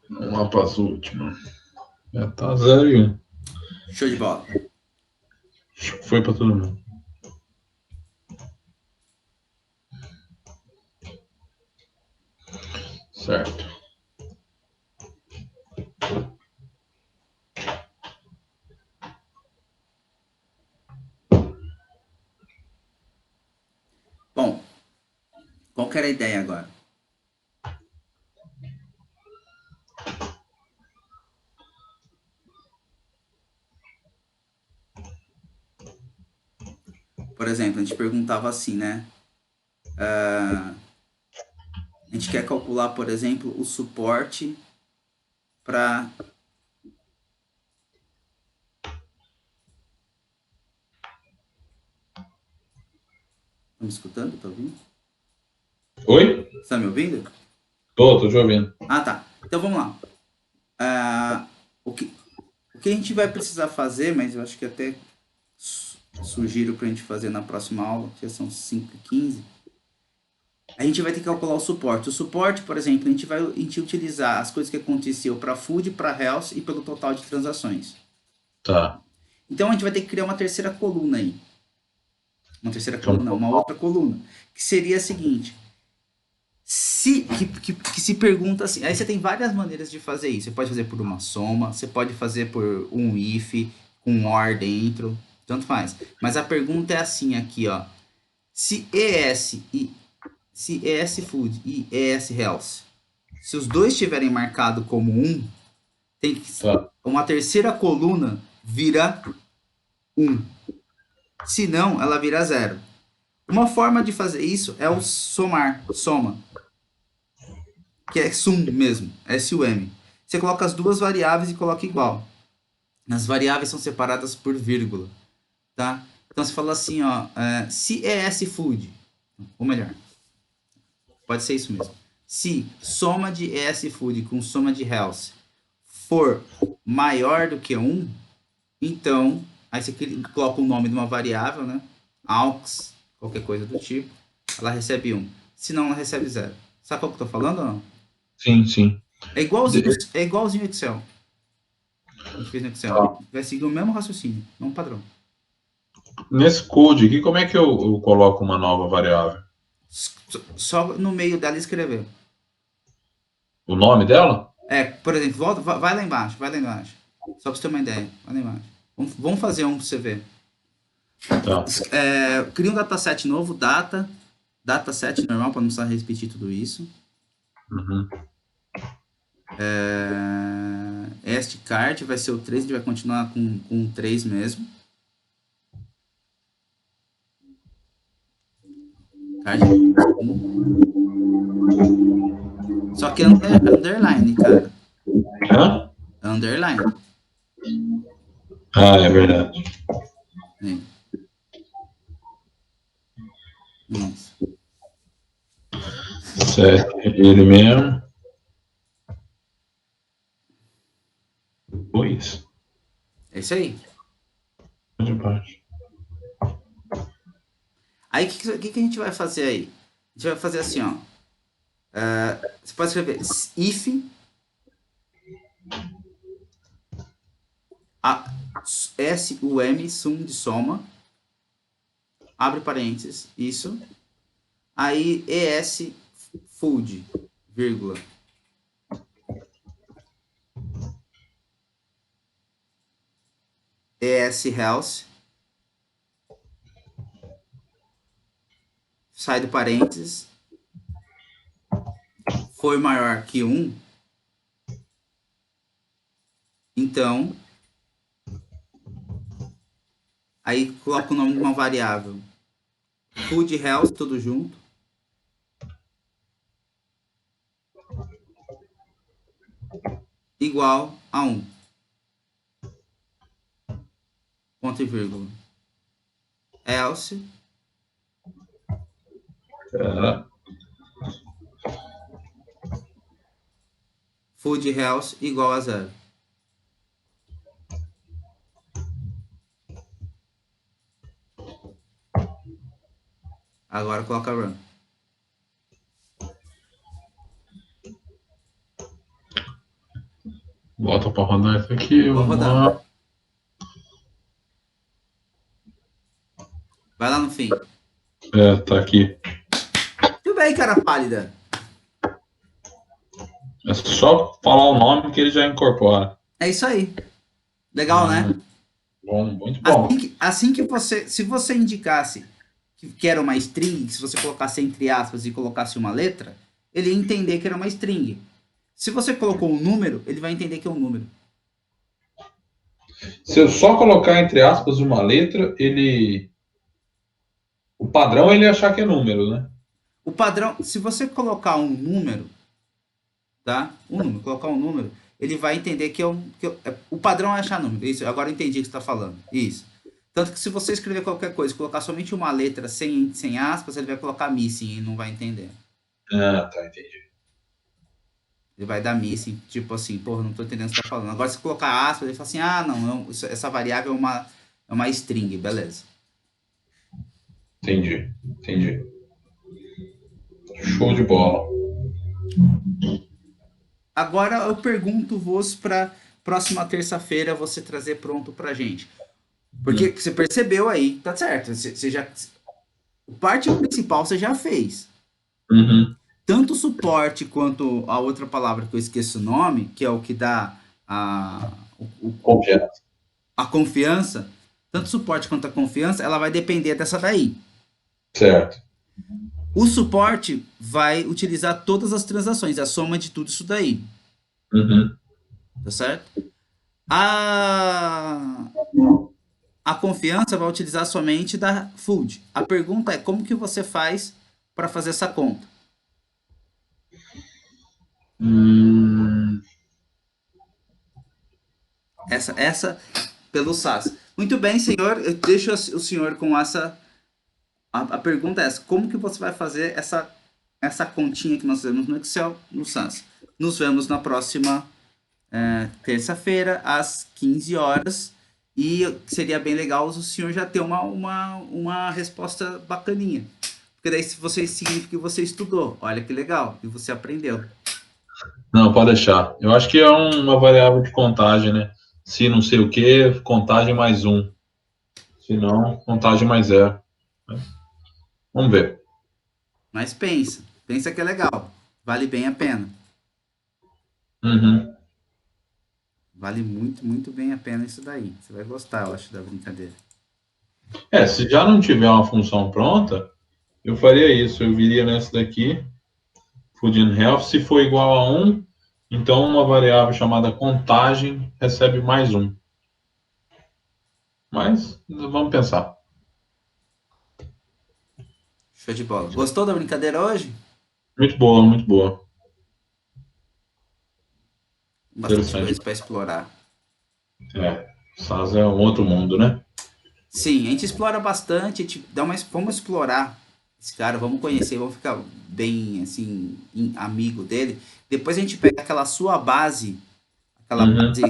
Vamos lá para as últimas. Já tá 0 e 1. Show de bola. Foi para todo mundo. Certo. Bom, qual que era a ideia agora? Por exemplo, a gente perguntava assim, né? A gente quer calcular, por exemplo, o suporte para... Tá me escutando? Tá ouvindo? Oi? Você tá me ouvindo? Tô te ouvindo. Ah, tá. Então vamos lá. O que a gente vai precisar fazer, mas eu acho que até sugiro para a gente fazer na próxima aula, que já são 5h15, a gente vai ter que calcular o suporte. O suporte, por exemplo, a gente utilizar as coisas que aconteceu para food, para health e pelo total de transações. Tá. Então a gente vai ter que criar uma terceira coluna aí. Uma terceira Então, coluna, não, uma outra coluna. Que seria a seguinte. Que se pergunta assim. Aí você tem várias maneiras de fazer isso. Você pode fazer por uma soma, você pode fazer por um if, com um or dentro, tanto faz. Mas a pergunta é assim aqui, ó. Se ES Food e ES Health, se os dois estiverem marcados como tem que, tá. uma terceira coluna vira 1. Se não, ela vira 0. Uma forma de fazer isso é o soma, que é sum mesmo, SUM. Você coloca as duas variáveis e coloca igual. As variáveis são separadas por vírgula, tá? Então você fala assim, ó, se ES Food, ou melhor, pode ser isso mesmo. Se soma de ES Food com soma de Health for maior do que 1, então, aí você coloca o nome de uma variável, né? Aux, qualquer coisa do tipo, ela recebe 1. Se não, ela recebe 0. Sabe qual que eu tô falando ou não? Sim, sim. É igualzinho o Excel. A gente fez no Excel. Tá. Vai seguir o mesmo raciocínio, não padrão. Nesse code aqui, como é que eu coloco uma nova variável? Só no meio dela escrever. O nome dela? Por exemplo, vai lá embaixo, vai lá embaixo. Só pra você ter uma ideia, vai lá embaixo. Vamos fazer um pra você ver. Tá. Cria um dataset novo, dataset normal, para não precisar repetir tudo isso. Uhum. Este card vai ser o 3, a gente vai continuar com o 3 mesmo. Card 1. Só que é underline, cara. Hã? Underline. Ah, é verdade. Isso. Certo. Ele mesmo. Foi isso. É isso aí. De baixo. Aí o que a gente vai fazer aí? A gente vai fazer assim, ó. Você pode escrever if sum de soma, abre parênteses, isso. Aí es food, vírgula. ES health, sai do parênteses, foi maior que 1, então, aí coloca o nome de uma variável, food health, tudo junto, igual a 1, ponto e vírgula. Else, Tá. food health igual a 0. Agora coloca run. Bota pra rodar isso aqui, Vou vamos rodar. lá. Vai lá no fim. Tá aqui. Tudo bem, cara pálida. É só falar o nome que ele já incorpora. É isso aí. Legal, né? Bom, muito bom. Assim que você, se você indicasse que era uma string, se você colocasse entre aspas e colocasse uma letra, ele ia entender que era uma string. Se você colocou um número, ele vai entender que é um número. Se eu só colocar entre aspas uma letra, ele. O padrão é ele achar que é número, né? O padrão, se você colocar um número, tá? Um número, colocar um número, ele vai entender que o padrão é achar número. Isso, agora eu entendi o que você está falando. Isso. Tanto que se você escrever qualquer coisa, colocar somente uma letra sem aspas, ele vai colocar missing e não vai entender. Ah, tá, entendi. Ele vai dar missing, tipo assim, porra, não tô entendendo o que você tá falando. Agora se colocar aspas, ele fala assim, ah, não, essa variável é uma string, beleza. Entendi, entendi. Show de bola. Agora eu pergunto-vos para próxima terça-feira você trazer pronto pra gente. Porque você percebeu aí, tá certo, você já... Parte principal você já fez. Uhum. Tanto o suporte quanto a outra palavra que eu esqueço o nome, que é o que dá Confiança. a confiança, tanto o suporte quanto a confiança, ela vai depender dessa daí. Certo. O suporte vai utilizar todas as transações, a soma de tudo isso daí, Uhum. tá certo? A, a confiança vai utilizar somente da food. A pergunta é como que você faz para fazer essa conta? Hum, Essa pelo SAS. Muito bem, senhor. Eu deixo o senhor com essa. A pergunta é essa: como que você vai fazer essa continha que nós fizemos no Excel no SAS? Nos vemos na próxima terça-feira, às 15 horas. E seria bem legal o senhor já ter uma resposta bacaninha. Porque daí se você significa que você estudou. Olha que legal. E você aprendeu. não, pode deixar. Eu acho que é uma variável de contagem, né? Se não sei o que, contagem mais um. Se não, contagem mais zero. Vamos ver. Mas pensa. Pensa que é legal. Vale bem a pena. Uhum. Vale muito, muito bem a pena isso daí. Você vai gostar, eu acho, da brincadeira. Se já não tiver uma função pronta, eu faria isso. Eu viria nessa daqui, food and health. Se for igual a um, então uma variável chamada contagem recebe mais um. Mas vamos pensar. Show de bola. Gostou da brincadeira hoje? Muito boa, muito boa. Bastante Interessante. coisa para explorar. SAS é um outro mundo, né? Sim, a gente explora bastante, a gente dá uma, vamos explorar esse cara, vamos conhecer, vamos ficar bem, assim, amigo dele. Depois a gente pega aquela Uhum. base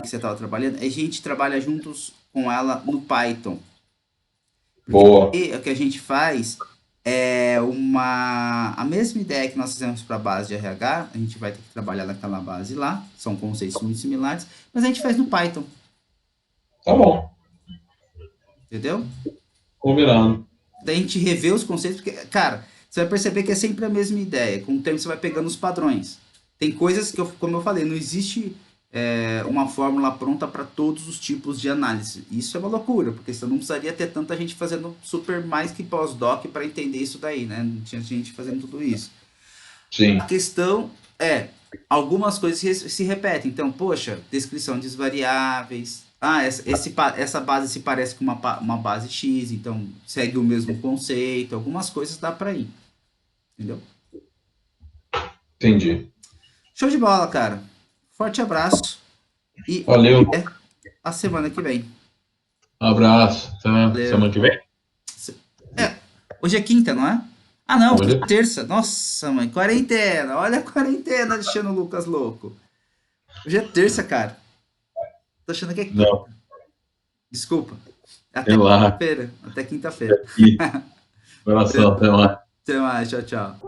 que você estava trabalhando, a gente trabalha juntos com ela no Python. Porque Boa. aí o que a gente faz a mesma ideia que nós fizemos para a base de RH, a gente vai ter que trabalhar naquela base lá, são conceitos muito similares, mas a gente faz no Python, Tá bom. entendeu? Combinado. Daí a gente revê os conceitos, porque, cara, você vai perceber que é sempre a mesma ideia. Com o tempo você vai pegando os padrões. Tem coisas que, como eu falei, não existe uma fórmula pronta para todos os tipos de análise. Isso é uma loucura, porque você não precisaria ter tanta gente fazendo super mais que pós-doc para entender isso daí, né? Não tinha gente fazendo tudo isso. Sim. A questão é, algumas coisas se repetem. Então, poxa, descrição de variáveis. Ah, essa base se parece com uma base X, então segue o mesmo conceito. Algumas coisas dá para ir. Entendeu? Entendi. Show de bola, cara. Forte abraço e Valeu. até a semana que vem. Abraço. Até Valeu. semana que vem. Hoje é quinta, não é? Ah, não, hoje Hoje é terça. Nossa, mãe, quarentena. Olha a quarentena deixando o Lucas louco. Hoje é terça, cara. Tô achando que é quinta. Não, Desculpa. Até relaxa. quinta-feira. Até quinta-feira. Aqui, coração, até mais. Até mais. Tchau, tchau.